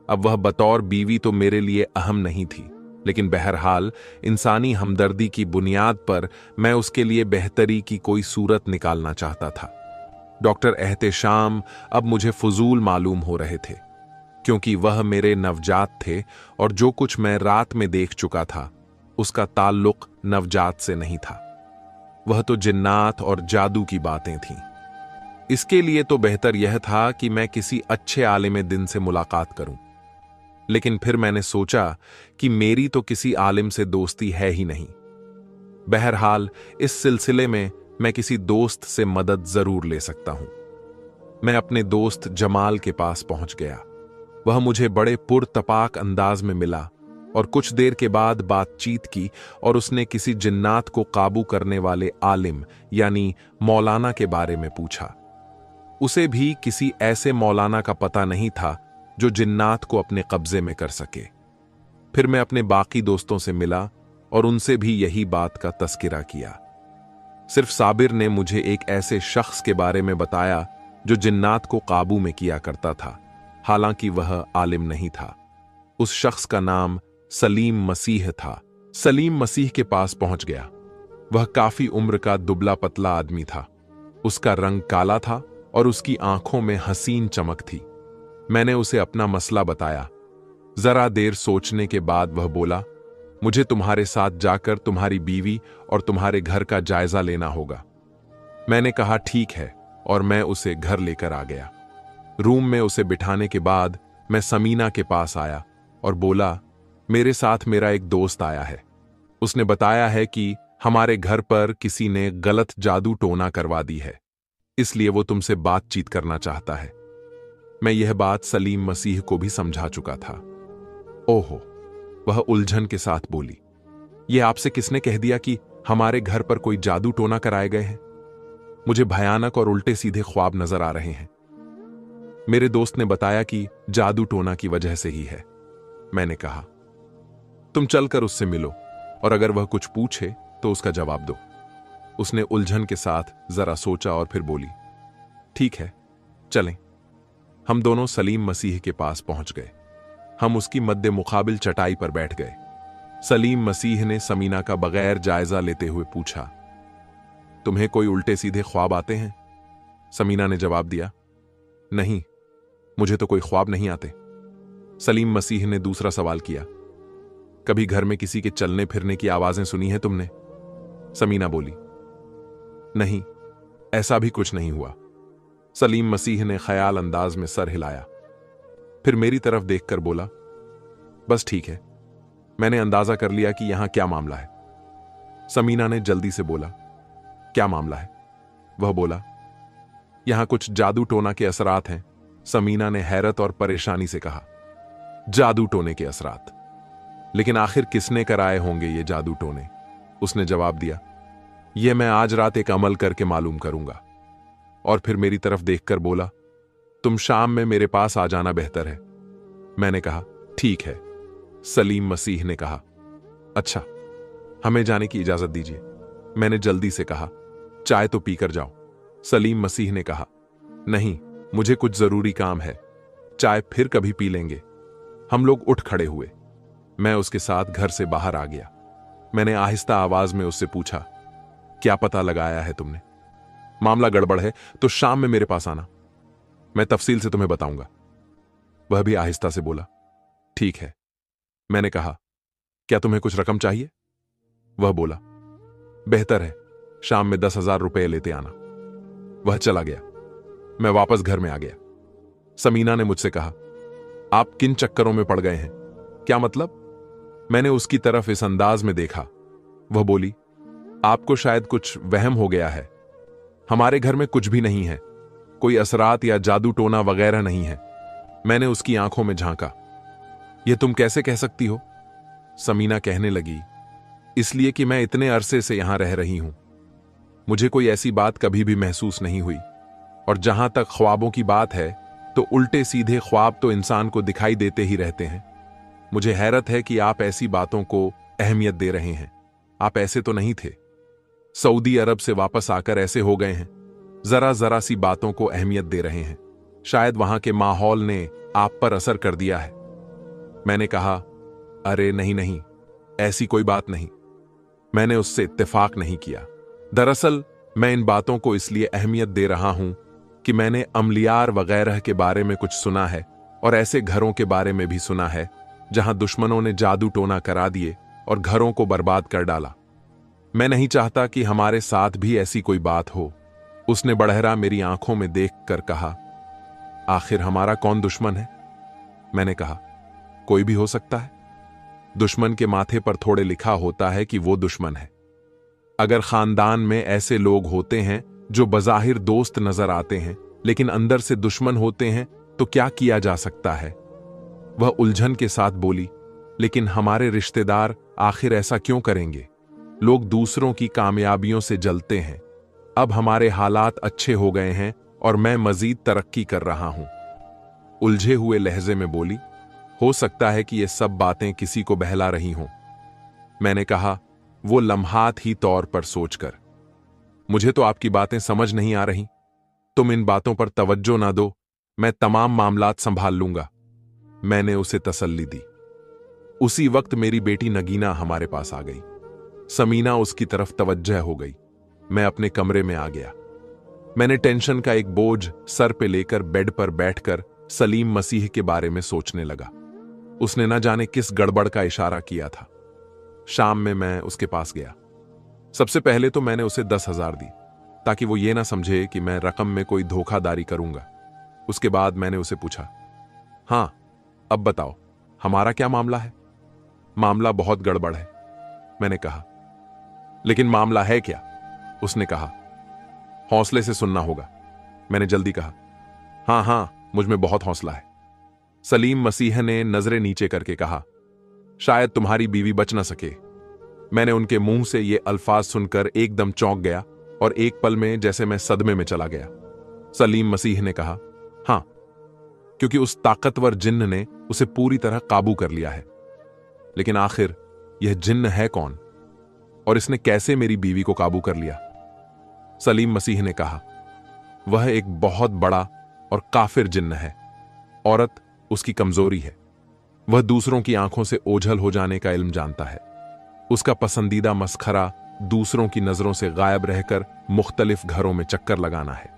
अब वह बतौर बीवी तो मेरे लिए अहम नहीं थी, लेकिन बहरहाल इंसानी हमदर्दी की बुनियाद पर मैं उसके लिए बेहतरी की कोई सूरत निकालना चाहता था। डॉक्टर एहतेशाम अब मुझे फजूल मालूम हो रहे थे, क्योंकि वह मेरे नवजात थे और जो कुछ मैं रात में देख चुका था उसका ताल्लुक नवजात से नहीं था। वह तो जिन्नात और जादू की बातें थीं। इसके लिए तो बेहतर यह था कि मैं किसी अच्छे आलिम दिन से मुलाकात करूं, लेकिन फिर मैंने सोचा कि मेरी तो किसी आलिम से दोस्ती है ही नहीं। बहरहाल इस सिलसिले में मैं किसी दोस्त से मदद जरूर ले सकता हूं। मैं अपने दोस्त जमाल के पास पहुंच गया। वह मुझे बड़े पुरतपाक अंदाज में मिला और कुछ देर के बाद बातचीत की, और उसने किसी जिन्नात को काबू करने वाले आलिम यानी मौलाना के बारे में पूछा। उसे भी किसी ऐसे मौलाना का पता नहीं था जो जिन्नात को अपने कब्जे में कर सके। फिर मैं अपने बाकी दोस्तों से मिला और उनसे भी यही बात का तस्किरा किया। सिर्फ साबिर ने मुझे एक ऐसे शख्स के बारे में बताया जो जिन्नात को काबू में किया करता था, हालांकि वह आलिम नहीं था। उस शख्स का नाम सलीम मसीह था। सलीम मसीह के पास पहुंच गया। वह काफी उम्र का दुबला पतला आदमी था। उसका रंग काला था और उसकी आंखों में हसीन चमक थी। मैंने उसे अपना मसला बताया। जरा देर सोचने के बाद वह बोला, मुझे तुम्हारे साथ जाकर तुम्हारी बीवी और तुम्हारे घर का जायजा लेना होगा। मैंने कहा ठीक है, और मैं उसे घर लेकर आ गया। रूम में उसे बिठाने के बाद मैं समीना के पास आया और बोला, मेरे साथ मेरा एक दोस्त आया है। उसने बताया है कि हमारे घर पर किसी ने गलत जादू टोना करवा दी है, इसलिए वो तुमसे बातचीत करना चाहता है। मैं यह बात सलीम मसीह को भी समझा चुका था। ओहो, वह उलझन के साथ बोली, यह आपसे किसने कह दिया कि हमारे घर पर कोई जादू टोना कराए गए हैं? मुझे भयानक और उल्टे सीधे ख्वाब नजर आ रहे हैं। मेरे दोस्त ने बताया कि जादू टोना की वजह से ही है। मैंने कहा, तुम चलकर उससे मिलो और अगर वह कुछ पूछे तो उसका जवाब दो। उसने उलझन के साथ जरा सोचा और फिर बोली, ठीक है, चलें। हम दोनों सलीम मसीह के पास पहुंच गए। हम उसकी मद्दे मुकाबिल चटाई पर बैठ गए। सलीम मसीह ने समीना का बगैर जायजा लेते हुए पूछा, तुम्हें कोई उल्टे सीधे ख्वाब आते हैं? समीना ने जवाब दिया, नहीं, मुझे तो कोई ख्वाब नहीं आते। सलीम मसीह ने दूसरा सवाल किया, कभी घर में किसी के चलने फिरने की आवाजें सुनी हैं तुमने? समीना बोली, नहीं, ऐसा भी कुछ नहीं हुआ। सलीम मसीह ने ख्याल अंदाज में सर हिलाया, फिर मेरी तरफ देखकर बोला, बस ठीक है, मैंने अंदाजा कर लिया कि यहां क्या मामला है। समीना ने जल्दी से बोला, क्या मामला है? वह बोला, यहां कुछ जादू टोना के असरात हैं। समीना ने हैरत और परेशानी से कहा, जादू टोने के असरात? लेकिन आखिर किसने कराए होंगे ये जादू टोने? उसने जवाब दिया, यह मैं आज रात एक अमल करके मालूम करूंगा। और फिर मेरी तरफ देखकर बोला, तुम शाम में मेरे पास आ जाना बेहतर है। मैंने कहा, ठीक है। सलीम मसीह ने कहा, अच्छा, हमें जाने की इजाजत दीजिए। मैंने जल्दी से कहा, चाय तो पीकर जाओ। सलीम मसीह ने कहा, नहीं, मुझे कुछ जरूरी काम है, चाय फिर कभी पी लेंगे। हम लोग उठ खड़े हुए। मैं उसके साथ घर से बाहर आ गया। मैंने आहिस्ता आवाज में उससे पूछा, क्या पता लगाया है तुमने? मामला गड़बड़ है तो शाम में मेरे पास आना, मैं तफसील से तुम्हें बताऊंगा। वह भी आहिस्ता से बोला, ठीक है। मैंने कहा, क्या तुम्हें कुछ रकम चाहिए? वह बोला, बेहतर है, शाम में 10,000 रुपए लेते आना। वह चला गया। मैं वापस घर में आ गया। समीना ने मुझसे कहा, आप किन चक्करों में पड़ गए हैं? क्या मतलब? मैंने उसकी तरफ इस अंदाज में देखा। वह बोली, आपको शायद कुछ वहम हो गया है। हमारे घर में कुछ भी नहीं है, कोई असरात या जादू टोना वगैरह नहीं है। मैंने उसकी आंखों में झांका। यह तुम कैसे कह सकती हो? समीना कहने लगी, इसलिए कि मैं इतने अरसे से यहां रह रही हूं। मुझे कोई ऐसी बात कभी भी महसूस नहीं हुई। और जहां तक ख्वाबों की बात है, तो उल्टे सीधे ख्वाब तो इंसान को दिखाई देते ही रहते हैं। मुझे हैरत है कि आप ऐसी बातों को अहमियत दे रहे हैं। आप ऐसे तो नहीं थे। सऊदी अरब से वापस आकर ऐसे हो गए हैं। जरा जरा सी बातों को अहमियत दे रहे हैं। शायद वहां के माहौल ने आप पर असर कर दिया है। मैंने कहा, अरे नहीं नहीं, ऐसी कोई बात नहीं। मैंने उससे इत्तेफाक नहीं किया। दरअसल मैं इन बातों को इसलिए अहमियत दे रहा हूं कि मैंने अमलियार वगैरह के बारे में कुछ सुना है, और ऐसे घरों के बारे में भी सुना है जहां दुश्मनों ने जादू टोना करा दिए और घरों को बर्बाद कर डाला। मैं नहीं चाहता कि हमारे साथ भी ऐसी कोई बात हो। उसने बढ़हरा मेरी आंखों में देखकर कहा, आखिर हमारा कौन दुश्मन है? मैंने कहा, कोई भी हो सकता है। दुश्मन के माथे पर थोड़े लिखा होता है कि वो दुश्मन है। अगर खानदान में ऐसे लोग होते हैं जो बज़ाहिर दोस्त नजर आते हैं लेकिन अंदर से दुश्मन होते हैं, तो क्या किया जा सकता है? वह उलझन के साथ बोली, लेकिन हमारे रिश्तेदार आखिर ऐसा क्यों करेंगे? लोग दूसरों की कामयाबियों से जलते हैं। अब हमारे हालात अच्छे हो गए हैं और मैं मजीद तरक्की कर रहा हूं। उलझे हुए लहजे में बोली, हो सकता है कि ये सब बातें किसी को बहला रही हों। मैंने कहा, वो लम्हात ही तौर पर सोचकर, मुझे तो आपकी बातें समझ नहीं आ रही। तुम इन बातों पर तवज्जो ना दो, मैं तमाम मामलात संभाल लूंगा। मैंने उसे तसल्ली दी। उसी वक्त मेरी बेटी नगीना हमारे पास आ गई। समीना उसकी तरफ तवज्जह हो गई। मैं अपने कमरे में आ गया। मैंने टेंशन का एक बोझ सर पे लेकर बेड पर बैठकर सलीम मसीह के बारे में सोचने लगा। उसने न जाने किस गड़बड़ का इशारा किया था। शाम में मैं उसके पास गया। सबसे पहले तो मैंने उसे 10,000 दी, ताकि वो ये ना समझे कि मैं रकम में कोई धोखाधड़ी करूंगा। उसके बाद मैंने उसे पूछा, हां, अब बताओ, हमारा क्या मामला है? मामला बहुत गड़बड़ है, मैंने कहा। लेकिन मामला है क्या? उसने कहा। हौसले से सुनना होगा, मैंने जल्दी कहा। हां हां, मुझ में बहुत हौसला है। सलीम मसीह ने नजरें नीचे करके कहा, शायद तुम्हारी बीवी बच ना सके। मैंने उनके मुंह से ये अल्फाज सुनकर एकदम चौंक गया और एक पल में जैसे मैं सदमे में चला गया। सलीम मसीह ने कहा, हां, क्योंकि उस ताकतवर जिन्न ने उसे पूरी तरह काबू कर लिया है। लेकिन आखिर यह जिन्न है कौन, और इसने कैसे मेरी बीवी को काबू कर लिया? सलीम मसीह ने कहा, वह एक बहुत बड़ा और काफिर जिन्न है। औरत उसकी कमजोरी है। वह दूसरों की आंखों से ओझल हो जाने का इल्म जानता है। उसका पसंदीदा मस्खरा दूसरों की नजरों से गायब रहकर मुख्तलिफ घरों में चक्कर लगाना है।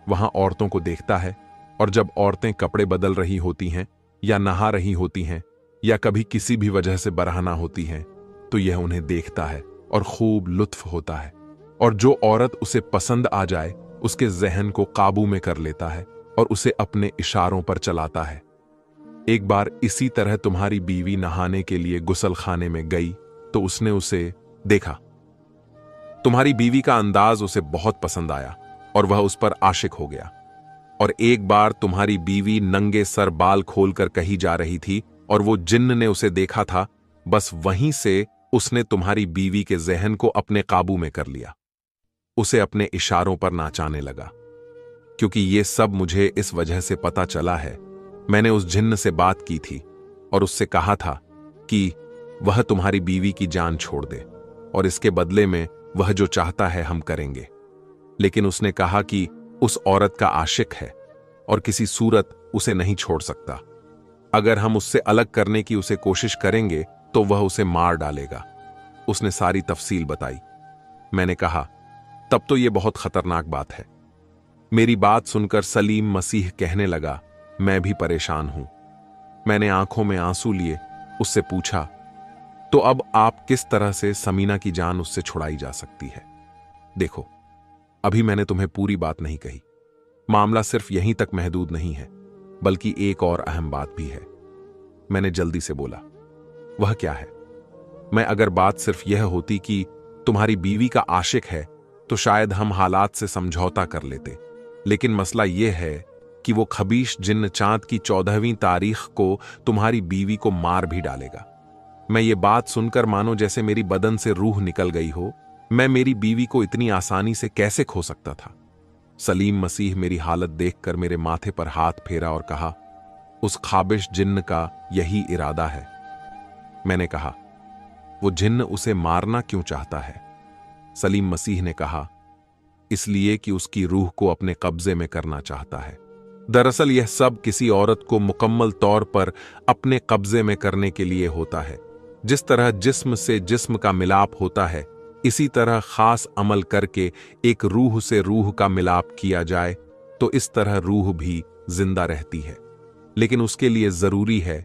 वहां औरतों को देखता है, और जब औरतें कपड़े बदल रही होती हैं या नहा रही होती हैं या कभी किसी भी वजह से बरहना होती हैं, तो यह उन्हें देखता है और खूब लुत्फ होता है। और जो औरत उसे पसंद आ जाए, उसके जहन को काबू में कर लेता है और उसे अपने इशारों पर चलाता है। एक बार इसी तरह तुम्हारी बीवी नहाने के लिए गुसल खाने में गई तो उसने उसे देखा। तुम्हारी बीवी का अंदाज उसे बहुत पसंद आया और वह उस पर आशिक हो गया। और एक बार तुम्हारी बीवी नंगे सर बाल खोलकर कहीं जा रही थी और वो जिन्न ने उसे देखा था। बस वहीं से उसने तुम्हारी बीवी के जहन को अपने काबू में कर लिया। उसे अपने इशारों पर नाचाने लगा। क्योंकि ये सब मुझे इस वजह से पता चला है, मैंने उस जिन्न से बात की थी और उससे कहा था कि वह तुम्हारी बीवी की जान छोड़ दे और इसके बदले में वह जो चाहता है हम करेंगे। लेकिन उसने कहा कि उस औरत का आशिक है और किसी सूरत उसे नहीं छोड़ सकता। अगर हम उससे अलग करने की उसे कोशिश करेंगे तो वह उसे मार डालेगा। उसने सारी तफसील बताई। मैंने कहा, तब तो यह बहुत खतरनाक बात है। मेरी बात सुनकर सलीम मसीह कहने लगा, मैं भी परेशान हूं। मैंने आंखों में आंसू लिए उससे पूछा, तो अब आप किस तरह से समीना की जान उससे छुड़ाई जा सकती है? देखो, अभी मैंने तुम्हें पूरी बात नहीं कही। मामला सिर्फ यहीं तक महदूद नहीं है, बल्कि एक और अहम बात भी है। मैंने जल्दी से बोला, वह क्या है? मैं अगर बात सिर्फ यह होती कि तुम्हारी बीवी का आशिक है तो शायद हम हालात से समझौता कर लेते, लेकिन मसला यह है कि वो खबीश जिन्न चांद की 14वीं तारीख को तुम्हारी बीवी को मार भी डालेगा। मैं ये बात सुनकर मानो जैसे मेरी बदन से रूह निकल गई हो। मैं मेरी बीवी को इतनी आसानी से कैसे खो सकता था? सलीम मसीह मेरी हालत देखकर मेरे माथे पर हाथ फेरा और कहा, उस खाबिश जिन्न का यही इरादा है। मैंने कहा, वो जिन्न उसे मारना क्यों चाहता है? सलीम मसीह ने कहा, इसलिए कि उसकी रूह को अपने कब्जे में करना चाहता है। दरअसल यह सब किसी औरत को मुकम्मल तौर पर अपने कब्जे में करने के लिए होता है। जिस तरह जिस्म से जिस्म का मिलाप होता है, इसी तरह खास अमल करके एक रूह से रूह का मिलाप किया जाए तो इस तरह रूह भी जिंदा रहती है। लेकिन उसके लिए जरूरी है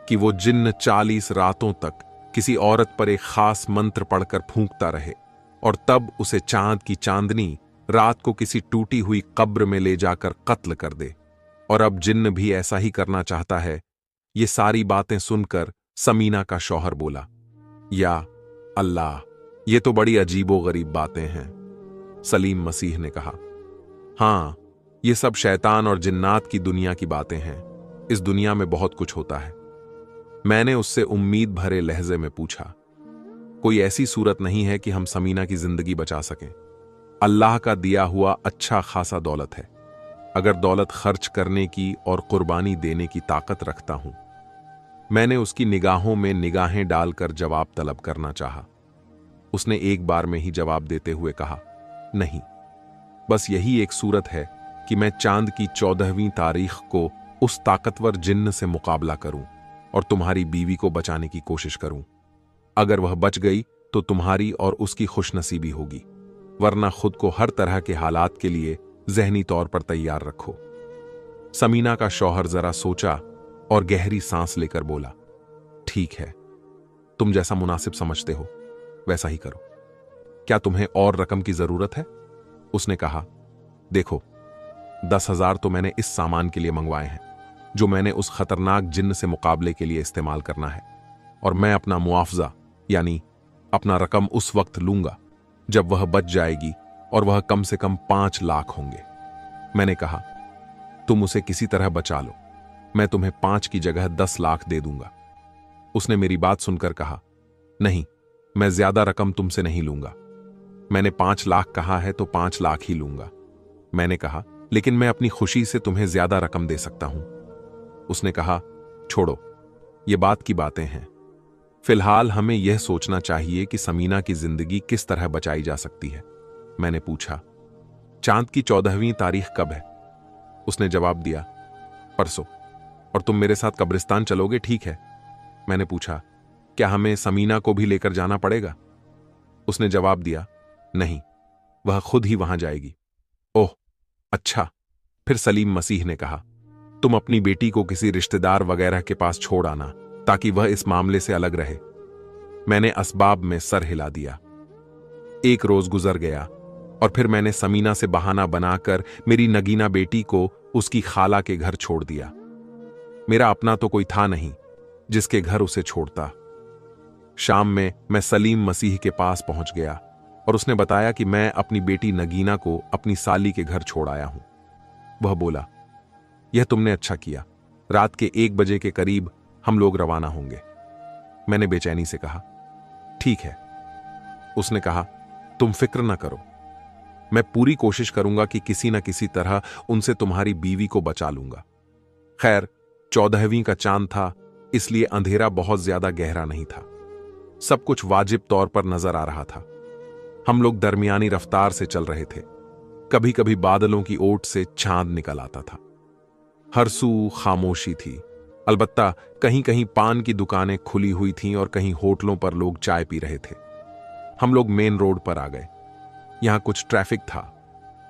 कि वो जिन्न 40 रातों तक किसी औरत पर एक खास मंत्र पढ़कर फूंकता रहे और तब उसे चांद की चांदनी रात को किसी टूटी हुई कब्र में ले जाकर कत्ल कर दे। और अब जिन्न भी ऐसा ही करना चाहता है। ये सारी बातें सुनकर समीना का शौहर बोला, या अल्लाह, ये तो बड़ी अजीबोगरीब बातें हैं। सलीम मसीह ने कहा, हां, ये सब शैतान और जिन्नात की दुनिया की बातें हैं। इस दुनिया में बहुत कुछ होता है। मैंने उससे उम्मीद भरे लहजे में पूछा, कोई ऐसी सूरत नहीं है कि हम समीना की जिंदगी बचा सकें? अल्लाह का दिया हुआ अच्छा खासा दौलत है। अगर दौलत खर्च करने की और कुर्बानी देने की ताकत रखता हूं। मैंने उसकी निगाहों में निगाहें डालकर जवाब तलब करना चाहा। उसने एक बार में ही जवाब देते हुए कहा, नहीं, बस यही एक सूरत है कि मैं चांद की 14वीं तारीख को उस ताकतवर जिन्न से मुकाबला करूं और तुम्हारी बीवी को बचाने की कोशिश करूं। अगर वह बच गई तो तुम्हारी और उसकी खुशनसीबी होगी, वरना खुद को हर तरह के हालात के लिए जहनी तौर पर तैयार रखो। समीना का शौहर जरा सोचा और गहरी सांस लेकर बोला, ठीक है, तुम जैसा मुनासिब समझते हो वैसा ही करो। क्या तुम्हें और रकम की जरूरत है? उसने कहा, देखो, 10,000 तो मैंने इस सामान के लिए मंगवाए हैं जो मैंने उस खतरनाक जिन्न से मुकाबले के लिए इस्तेमाल करना है, और मैं अपना मुआवजा यानी अपना रकम उस वक्त लूंगा जब वह बच जाएगी, और वह कम से कम 5 लाख होंगे। मैंने कहा, तुम उसे किसी तरह बचा लो, मैं तुम्हें 5 की जगह 10 लाख दे दूंगा। उसने मेरी बात सुनकर कहा, नहीं, मैं ज्यादा रकम तुमसे नहीं लूंगा। मैंने 5 लाख कहा है तो 5 लाख ही लूंगा। मैंने कहा, लेकिन मैं अपनी खुशी से तुम्हें ज्यादा रकम दे सकता हूं। उसने कहा, छोड़ो, ये बात की बातें हैं। फिलहाल हमें यह सोचना चाहिए कि समीना की जिंदगी किस तरह बचाई जा सकती है। मैंने पूछा, चांद की 14वीं तारीख कब है? उसने जवाब दिया, परसों। और तुम मेरे साथ कब्रिस्तान चलोगे, ठीक है? मैंने पूछा, क्या हमें समीना को भी लेकर जाना पड़ेगा? उसने जवाब दिया, नहीं, वह खुद ही वहां जाएगी। ओह अच्छा। फिर सलीम मसीह ने कहा, तुम अपनी बेटी को किसी रिश्तेदार वगैरह के पास छोड़ आना ताकि वह इस मामले से अलग रहे। मैंने असबाब में सर हिला दिया। एक रोज गुजर गया और फिर मैंने समीना से बहाना बनाकर मेरी नगीना बेटी को उसकी खाला के घर छोड़ दिया। मेरा अपना तो कोई था नहीं जिसके घर उसे छोड़ता। शाम में मैं सलीम मसीह के पास पहुंच गया और उसने बताया कि मैं अपनी बेटी नगीना को अपनी साली के घर छोड़ आया हूं। वह बोला, यह तुमने अच्छा किया। रात के 1 बजे के करीब हम लोग रवाना होंगे। मैंने बेचैनी से कहा, ठीक है। उसने कहा, तुम फिक्र ना करो, मैं पूरी कोशिश करूंगा कि किसी न किसी तरह उनसे तुम्हारी बीवी को बचा लूंगा। खैर 14वीं का चांद था, इसलिए अंधेरा बहुत ज्यादा गहरा नहीं था। सब कुछ वाजिब तौर पर नजर आ रहा था। हम लोग दरमियानी रफ्तार से चल रहे थे। कभी कभी बादलों की ओट से चांद निकल आता था। हर सू खामोशी थी। अलबत्ता कहीं कहीं पान की दुकानें खुली हुई थीं और कहीं होटलों पर लोग चाय पी रहे थे। हम लोग मेन रोड पर आ गए। यहां कुछ ट्रैफिक था,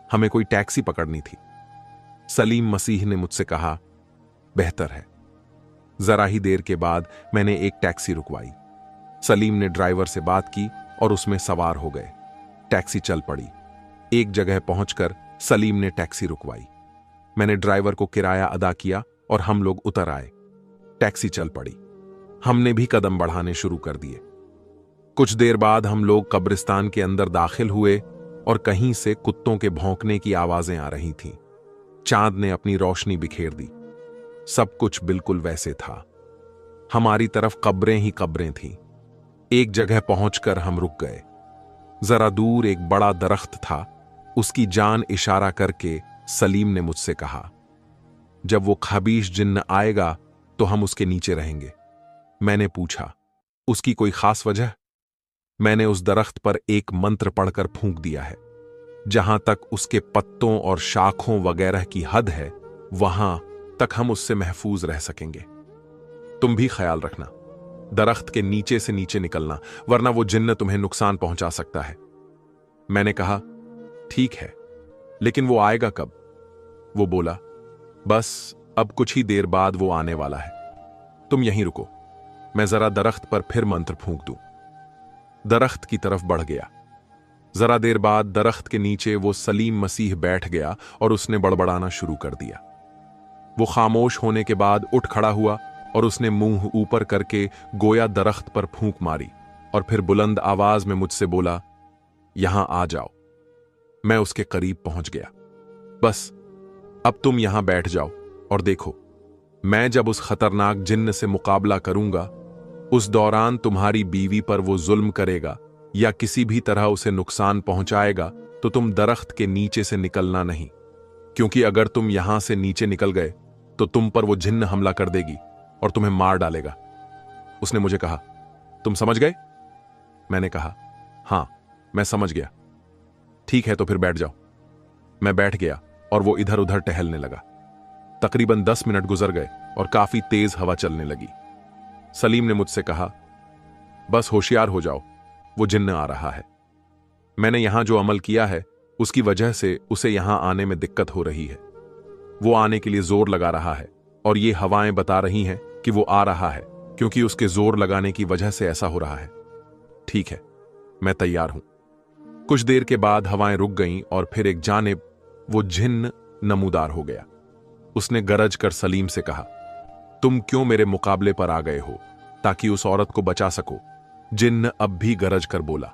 हमें कोई टैक्सी पकड़नी थी। सलीम मसीह ने मुझसे कहा, बेहतर है। जरा ही देर के बाद मैंने एक टैक्सी रुकवाई। सलीम ने ड्राइवर से बात की और उसमें सवार हो गए। टैक्सी चल पड़ी। एक जगह पहुंचकर सलीम ने टैक्सी रुकवाई। मैंने ड्राइवर को किराया अदा किया और हम लोग उतर आए। टैक्सी चल पड़ी। हमने भी कदम बढ़ाने शुरू कर दिए। कुछ देर बाद हम लोग कब्रिस्तान के अंदर दाखिल हुए और कहीं से कुत्तों के भौंकने की आवाजें आ रही थीं। चांद ने अपनी रोशनी बिखेर दी। सब कुछ बिल्कुल वैसे था। हमारी तरफ कब्रें ही कब्रें थीं। एक जगह पहुंचकर हम रुक गए। जरा दूर एक बड़ा दरख्त था। उसकी जान इशारा करके सलीम ने मुझसे कहा, जब वो खबीश जिन्न आएगा तो हम उसके नीचे रहेंगे। मैंने पूछा, उसकी कोई खास वजह? मैंने उस दरख्त पर एक मंत्र पढ़कर फूंक दिया है। जहां तक उसके पत्तों और शाखों वगैरह की हद है, वहां तक हम उससे महफूज रह सकेंगे। तुम भी ख्याल रखना, दरख्त के नीचे से नीचे निकलना, वरना वो जिन्न तुम्हें नुकसान पहुंचा सकता है। मैंने कहा, ठीक है, लेकिन वो आएगा कब? वो बोला, बस अब कुछ ही देर बाद वो आने वाला है। तुम यहीं रुको, मैं जरा दरख्त पर फिर मंत्र फूंक दूं। दरख्त की तरफ बढ़ गया। जरा देर बाद दरख्त के नीचे वो सलीम मसीह बैठ गया और उसने बड़बड़ाना शुरू कर दिया। वो खामोश होने के बाद उठ खड़ा हुआ और उसने मुंह ऊपर करके गोया दरख्त पर फूंक मारी और फिर बुलंद आवाज में मुझसे बोला, यहां आ जाओ। मैं उसके करीब पहुंच गया। बस अब तुम यहां बैठ जाओ और देखो, मैं जब उस खतरनाक जिन्न से मुकाबला करूंगा, उस दौरान तुम्हारी बीवी पर वो जुल्म करेगा या किसी भी तरह उसे नुकसान पहुंचाएगा तो तुम दरख्त के नीचे से निकलना नहीं, क्योंकि अगर तुम यहां से नीचे निकल गए तो तुम पर वो जिन्न हमला कर देगी और तुम्हें मार डालेगा। उसने मुझे कहा, तुम समझ गए? मैंने कहा, हां, मैं समझ गया। ठीक है, तो फिर बैठ जाओ। मैं बैठ गया और वो इधर उधर टहलने लगा। तकरीबन 10 मिनट गुजर गए और काफी तेज हवा चलने लगी। सलीम ने मुझसे कहा, बस होशियार हो जाओ, वो जिन्न आ रहा है। मैंने यहां जो अमल किया है उसकी वजह से उसे यहां आने में दिक्कत हो रही है। वो आने के लिए जोर लगा रहा है और ये हवाएं बता रही हैं कि वो आ रहा है, क्योंकि उसके जोर लगाने की वजह से ऐसा हो रहा है। ठीक है, मैं तैयार हूं। कुछ देर के बाद हवाएं रुक गईं और फिर एक जानिब वो जिन्न नमूदार हो गया। उसने गरज कर सलीम से कहा, तुम क्यों मेरे मुकाबले पर आ गए हो ताकि उस औरत को बचा सको? जिन्न अब भी गरज कर बोला,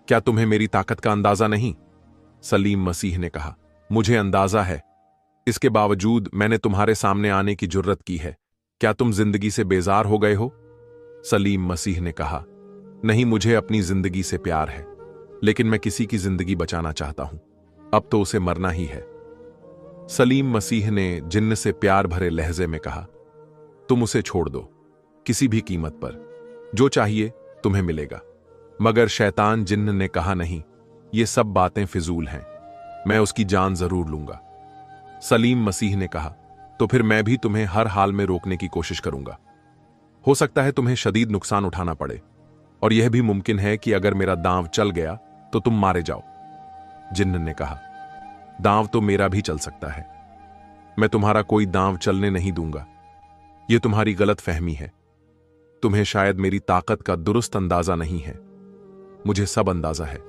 क्या तुम्हें मेरी ताकत का अंदाजा नहीं? सलीम मसीह ने कहा, मुझे अंदाजा है, इसके बावजूद मैंने तुम्हारे सामने आने की जुर्रत की है। क्या तुम जिंदगी से बेजार हो गए हो? सलीम मसीह ने कहा, नहीं, मुझे अपनी जिंदगी से प्यार है, लेकिन मैं किसी की जिंदगी बचाना चाहता हूं। अब तो उसे मरना ही है। सलीम मसीह ने जिन्न से प्यार भरे लहजे में कहा, तुम उसे छोड़ दो, किसी भी कीमत पर, जो चाहिए तुम्हें मिलेगा। मगर शैतान जिन्न ने कहा, नहीं, ये सब बातें फिजूल हैं। मैं उसकी जान जरूर लूंगा। सलीम मसीह ने कहा, तो फिर मैं भी तुम्हें हर हाल में रोकने की कोशिश करूंगा। हो सकता है तुम्हें शदीद नुकसान उठाना पड़े, और यह भी मुमकिन है कि अगर मेरा दांव चल गया तो तुम मारे जाओ। जिन्न ने कहा, दांव तो मेरा भी चल सकता है, मैं तुम्हारा कोई दांव चलने नहीं दूंगा। यह तुम्हारी गलत फहमी है। तुम्हें शायद मेरी ताकत का दुरुस्त अंदाजा नहीं है, मुझे सब अंदाजा है।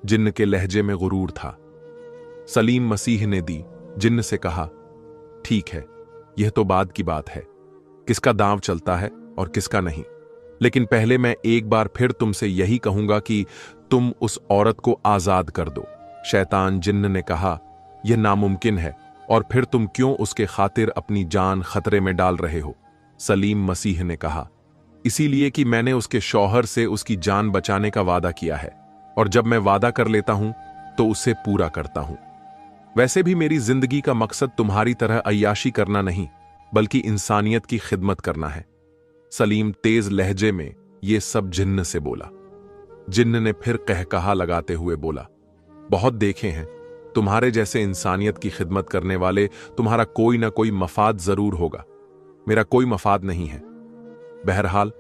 जिन्न के लहजे में गुरूर था। सलीम मसीह ने दी जिन्न से कहा, ठीक है, यह तो बाद की बात है, किसका दांव चलता है और किसका नहीं। लेकिन पहले मैं एक बार फिर तुमसे यही कहूंगा कि तुम उस औरत को आजाद कर दो। शैतान जिन्न ने कहा, यह नामुमकिन है, और फिर तुम क्यों उसके खातिर अपनी जान खतरे में डाल रहे हो? सलीम मसीह ने कहा, इसीलिए कि मैंने उसके शौहर से उसकी जान बचाने का वादा किया है, और जब मैं वादा कर लेता हूं तो उसे पूरा करता हूं। वैसे भी मेरी जिंदगी का मकसद तुम्हारी तरह अय्याशी करना नहीं, बल्कि इंसानियत की खिदमत करना है। सलीम तेज लहजे में ये सब जिन्न से बोला। जिन्न ने फिर कहकहा लगाते हुए बोला, बहुत देखे हैं, तुम्हारे जैसे इंसानियत की खिदमत करने वाले, तुम्हारा कोई ना कोई मफाद जरूर होगा। मेरा कोई मफाद नहीं है। बहरहाल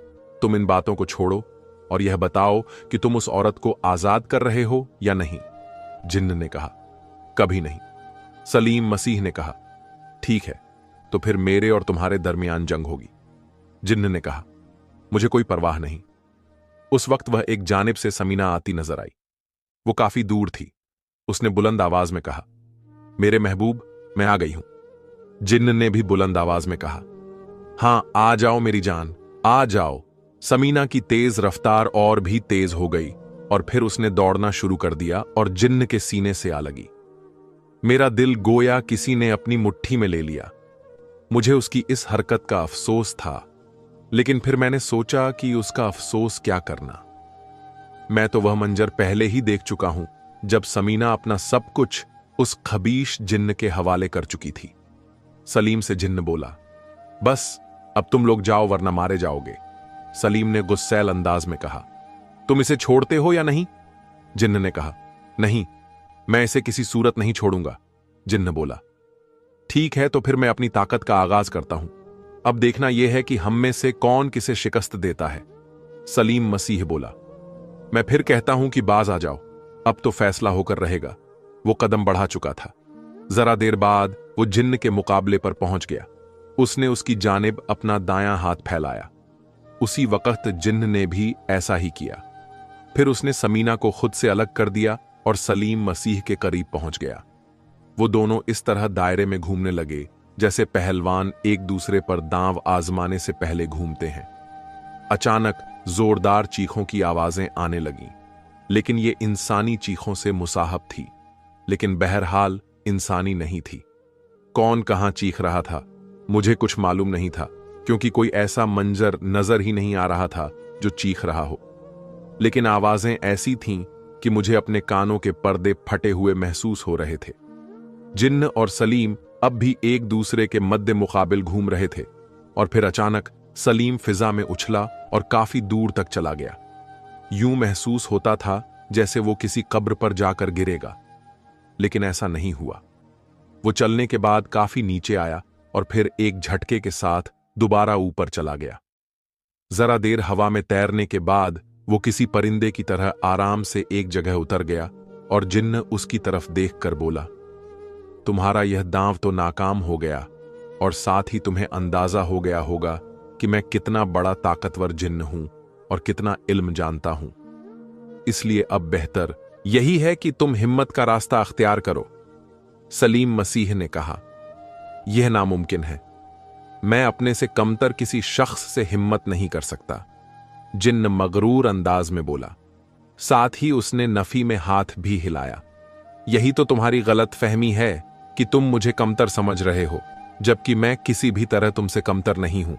तुम इन बातों को छोड़ो और यह बताओ कि तुम उस औरत को आजाद कर रहे हो या नहीं। जिन्न ने कहा, कभी नहीं। सलीम मसीह ने कहा, ठीक है, तो फिर मेरे और तुम्हारे दरमियान जंग होगी। जिन्न ने कहा, मुझे कोई परवाह नहीं। उस वक्त वह एक जानिब से समीना आती नजर आई। वो काफी दूर थी। उसने बुलंद आवाज में कहा, मेरे महबूब, मैं आ गई हूं। जिन्न ने भी बुलंद आवाज में कहा, हां, आ जाओ मेरी जान, आ जाओ। समीना की तेज रफ्तार और भी तेज हो गई, और फिर उसने दौड़ना शुरू कर दिया और जिन्न के सीने से आ लगी। मेरा दिल गोया किसी ने अपनी मुट्ठी में ले लिया। मुझे उसकी इस हरकत का अफसोस था, लेकिन फिर मैंने सोचा कि उसका अफसोस क्या करना। मैं तो वह मंजर पहले ही देख चुका हूं, जब समीना अपना सब कुछ उस खबीश जिन्न के हवाले कर चुकी थी। सलीम से जिन्न बोला, बस अब तुम लोग जाओ वरना मारे जाओगे। सलीम ने गुस्सैल अंदाज में कहा, तुम इसे छोड़ते हो या नहीं? जिन्न ने कहा, नहीं, मैं इसे किसी सूरत नहीं छोड़ूंगा। जिन्न बोला, ठीक है, तो फिर मैं अपनी ताकत का आगाज करता हूं। अब देखना यह है कि हम में से कौन किसे शिकस्त देता है। सलीम मसीह बोला, मैं फिर कहता हूं कि बाज आ जाओ, अब तो फैसला होकर रहेगा। वो कदम बढ़ा चुका था। जरा देर बाद वो जिन्न के मुकाबले पर पहुंच गया। उसने उसकी जानिब अपना दायां हाथ फैलाया। उसी वक्त जिन्न ने भी ऐसा ही किया। फिर उसने समीना को खुद से अलग कर दिया और सलीम मसीह के करीब पहुंच गया। वो दोनों इस तरह दायरे में घूमने लगे जैसे पहलवान एक दूसरे पर दांव आजमाने से पहले घूमते हैं। अचानक जोरदार चीखों की आवाजें आने लगीं, लेकिन ये इंसानी चीखों से मुसाहब थी, लेकिन बहरहाल इंसानी नहीं थी। कौन कहां चीख रहा था मुझे कुछ मालूम नहीं था, क्योंकि कोई ऐसा मंजर नजर ही नहीं आ रहा था जो चीख रहा हो। लेकिन आवाजें ऐसी थीं कि मुझे अपने कानों के पर्दे फटे हुए महसूस हो रहे थे। जिन्न और सलीम अब भी एक दूसरे के मध्य मुकाबिल घूम रहे थे, और फिर अचानक सलीम फिजा में उछला और काफी दूर तक चला गया। यूं महसूस होता था जैसे वो किसी कब्र पर जाकर गिरेगा, लेकिन ऐसा नहीं हुआ। वो चलने के बाद काफी नीचे आया और फिर एक झटके के साथ दोबारा ऊपर चला गया। जरा देर हवा में तैरने के बाद वो किसी परिंदे की तरह आराम से एक जगह उतर गया और जिन्न उसकी तरफ देखकर बोला, तुम्हारा यह दांव तो नाकाम हो गया, और साथ ही तुम्हें अंदाजा हो गया होगा कि मैं कितना बड़ा ताकतवर जिन्न हूं और कितना इल्म जानता हूं। इसलिए अब बेहतर यही है कि तुम हिम्मत का रास्ता अख्तियार करो। सलीम मसीह ने कहा, यह नामुमकिन है। मैं अपने से कमतर किसी शख्स से हिम्मत नहीं कर सकता। जिन्न मगरूर अंदाज में बोला। साथ ही उसने नफी में हाथ भी हिलाया। यही तो तुम्हारी गलत फहमी है कि तुम मुझे कमतर समझ रहे हो, जबकि मैं किसी भी तरह तुमसे कमतर नहीं हूं।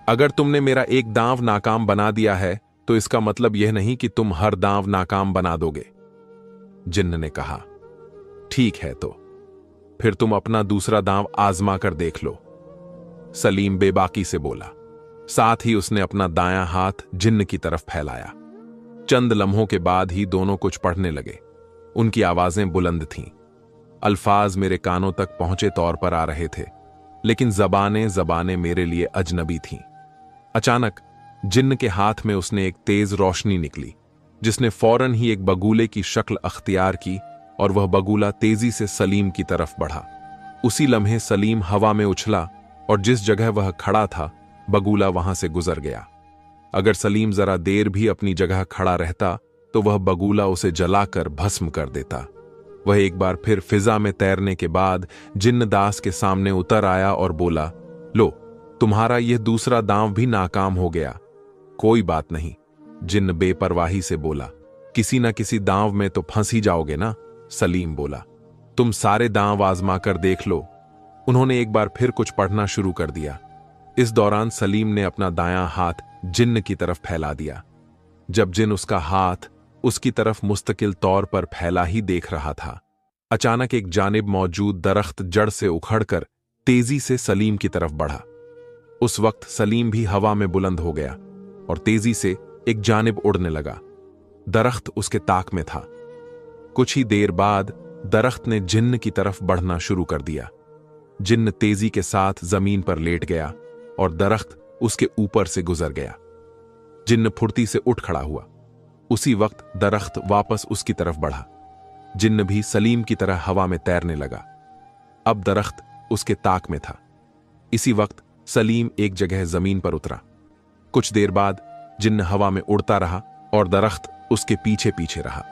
अगर तुमने मेरा एक दांव नाकाम बना दिया है तो इसका मतलब यह नहीं कि तुम हर दांव नाकाम बना दोगे। जिन्न ने कहा, ठीक है, तो फिर तुम अपना दूसरा दांव आजमा कर देख लो। सलीम बेबाकी से बोला। साथ ही उसने अपना दायां हाथ जिन्न की तरफ फैलाया। चंद लम्हों के बाद ही दोनों कुछ पढ़ने लगे। उनकी आवाजें बुलंद थीं। अल्फाज मेरे कानों तक पहुंचे तौर पर आ रहे थे, लेकिन जबानें जबानें मेरे लिए अजनबी थीं। अचानक जिन्न के हाथ में उसने एक तेज रोशनी निकली, जिसने फौरन ही एक बगुले की शक्ल अख्तियार की और वह बगुला तेजी से सलीम की तरफ बढ़ा। उसी लम्हे सलीम हवा में उछला और जिस जगह वह खड़ा था बगुला वहां से गुजर गया। अगर सलीम जरा देर भी अपनी जगह खड़ा रहता तो वह बगुला उसे जलाकर भस्म कर देता। वह एक बार फिर फिजा में तैरने के बाद जिन्न दास के सामने उतर आया और बोला, लो, तुम्हारा यह दूसरा दांव भी नाकाम हो गया। कोई बात नहीं, जिन्न बेपरवाही से बोला, किसी न किसी दांव में तो फंस ही जाओगे ना। सलीम बोला, तुम सारे दांव आजमा कर देख लो। उन्होंने एक बार फिर कुछ पढ़ना शुरू कर दिया। इस दौरान सलीम ने अपना दायां हाथ जिन्न की तरफ फैला दिया। जब जिन्न उसका हाथ उसकी तरफ मुस्तकिल तौर पर फैला ही देख रहा था, अचानक एक जानिब मौजूद दरख्त जड़ से उखड़कर तेजी से सलीम की तरफ बढ़ा। उस वक्त सलीम भी हवा में बुलंद हो गया और तेजी से एक जानिब उड़ने लगा। दरख्त उसके ताक में था। कुछ ही देर बाद दरख्त ने जिन्न की तरफ बढ़ना शुरू कर दिया। जिन्न तेजी के साथ जमीन पर लेट गया और दरख्त उसके ऊपर से गुजर गया। जिन्न फुर्ती से उठ खड़ा हुआ। उसी वक्त दरख्त वापस उसकी तरफ बढ़ा। जिन्न भी सलीम की तरह हवा में तैरने लगा। अब दरख्त उसके ताक में था। इसी वक्त सलीम एक जगह जमीन पर उतरा। कुछ देर बाद जिन्न हवा में उड़ता रहा और दरख्त उसके पीछे पीछे रहा।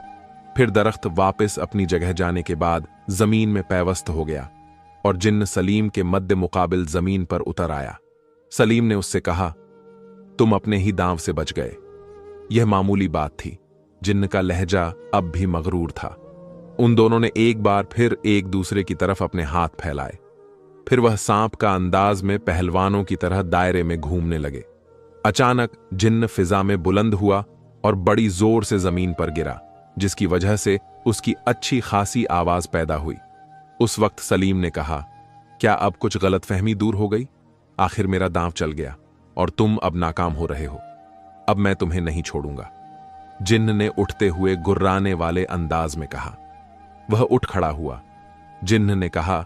फिर दरख्त वापस अपनी जगह जाने के बाद जमीन में पैवस्त हो गया और जिन्न सलीम के मध्य मुकाबिल जमीन पर उतर आया। सलीम ने उससे कहा, तुम अपने ही दांव से बच गए। यह मामूली बात थी। जिन्न का लहजा अब भी मगरूर था। उन दोनों ने एक बार फिर एक दूसरे की तरफ अपने हाथ फैलाए। फिर वह सांप का अंदाज में पहलवानों की तरह दायरे में घूमने लगे। अचानक जिन्न फिजा में बुलंद हुआ और बड़ी जोर से जमीन पर गिरा, जिसकी वजह से उसकी अच्छी खासी आवाज पैदा हुई। उस वक्त सलीम ने कहा, क्या अब कुछ गलतफहमी दूर हो गई? आखिर मेरा दांव चल गया और तुम अब नाकाम हो रहे हो। अब मैं तुम्हें नहीं छोड़ूंगा। जिन्न ने उठते हुए गुर्राने वाले अंदाज में कहा। वह उठ खड़ा हुआ। जिन्न ने कहा,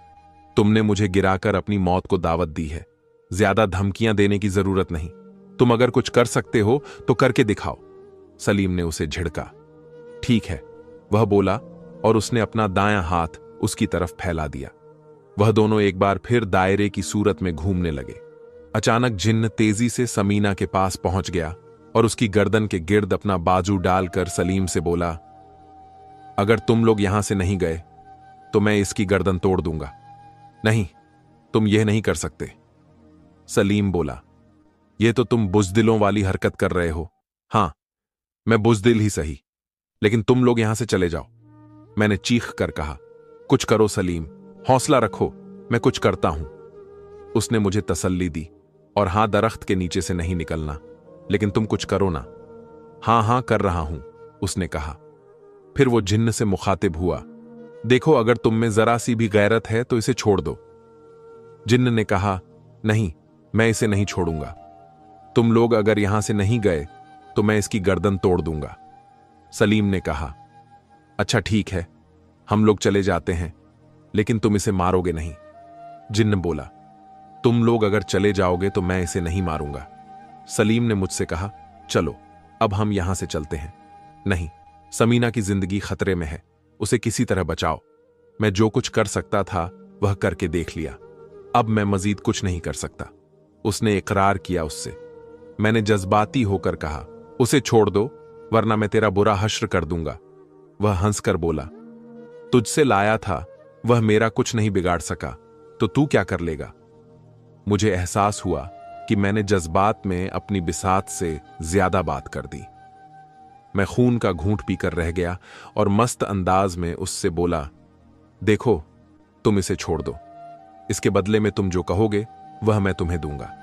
तुमने मुझे गिराकर अपनी मौत को दावत दी है। ज्यादा धमकियां देने की जरूरत नहीं। तुम अगर कुछ कर सकते हो तो करके दिखाओ। सलीम ने उसे झिड़का। ठीक है, वह बोला और उसने अपना दायां हाथ उसकी तरफ फैला दिया। वह दोनों एक बार फिर दायरे की सूरत में घूमने लगे। अचानक जिन्न तेजी से समीना के पास पहुंच गया और उसकी गर्दन के गिर्द अपना बाजू डालकर सलीम से बोला, अगर तुम लोग यहां से नहीं गए तो मैं इसकी गर्दन तोड़ दूंगा। नहीं, तुम यह नहीं कर सकते। सलीम बोला, यह तो तुम बुजदिलों वाली हरकत कर रहे हो। हां, मैं बुजदिल ही सही, लेकिन तुम लोग यहां से चले जाओ। मैंने चीख कर कहा। कुछ करो सलीम, हौसला रखो, मैं कुछ करता हूं। उसने मुझे तसल्ली दी और हां, दरख्त के नीचे से नहीं निकलना, लेकिन तुम कुछ करो ना। हां हां कर रहा हूं, उसने कहा। फिर वो जिन्न से मुखातिब हुआ, देखो, अगर तुम में जरा सी भी गैरत है तो इसे छोड़ दो। जिन्न ने कहा, नहीं, मैं इसे नहीं छोड़ूंगा। तुम लोग अगर यहां से नहीं गए तो मैं इसकी गर्दन तोड़ दूंगा। सलीम ने कहा, अच्छा ठीक है, हम लोग चले जाते हैं, लेकिन तुम इसे मारोगे नहीं। जिन्न बोला, तुम लोग अगर चले जाओगे तो मैं इसे नहीं मारूंगा। सलीम ने मुझसे कहा, चलो अब हम यहां से चलते हैं। नहीं, समीना की जिंदगी खतरे में है, उसे किसी तरह बचाओ। मैं जो कुछ कर सकता था वह करके देख लिया, अब मैं मजीद कुछ नहीं कर सकता। उसने इकरार किया उससे। मैंने जज्बाती होकर कहा, उसे छोड़ दो वरना मैं तेरा बुरा हश्र कर दूंगा। वह हंसकर बोला, तुझसे लाया था, वह मेरा कुछ नहीं बिगाड़ सका, तो तू क्या कर लेगा? मुझे एहसास हुआ कि मैंने जज्बात में अपनी बिसात से ज्यादा बात कर दी। मैं खून का घूंट पीकर रह गया और मस्त अंदाज में उससे बोला, देखो, तुम इसे छोड़ दो। इसके बदले में तुम जो कहोगे वह मैं तुम्हें दूंगा।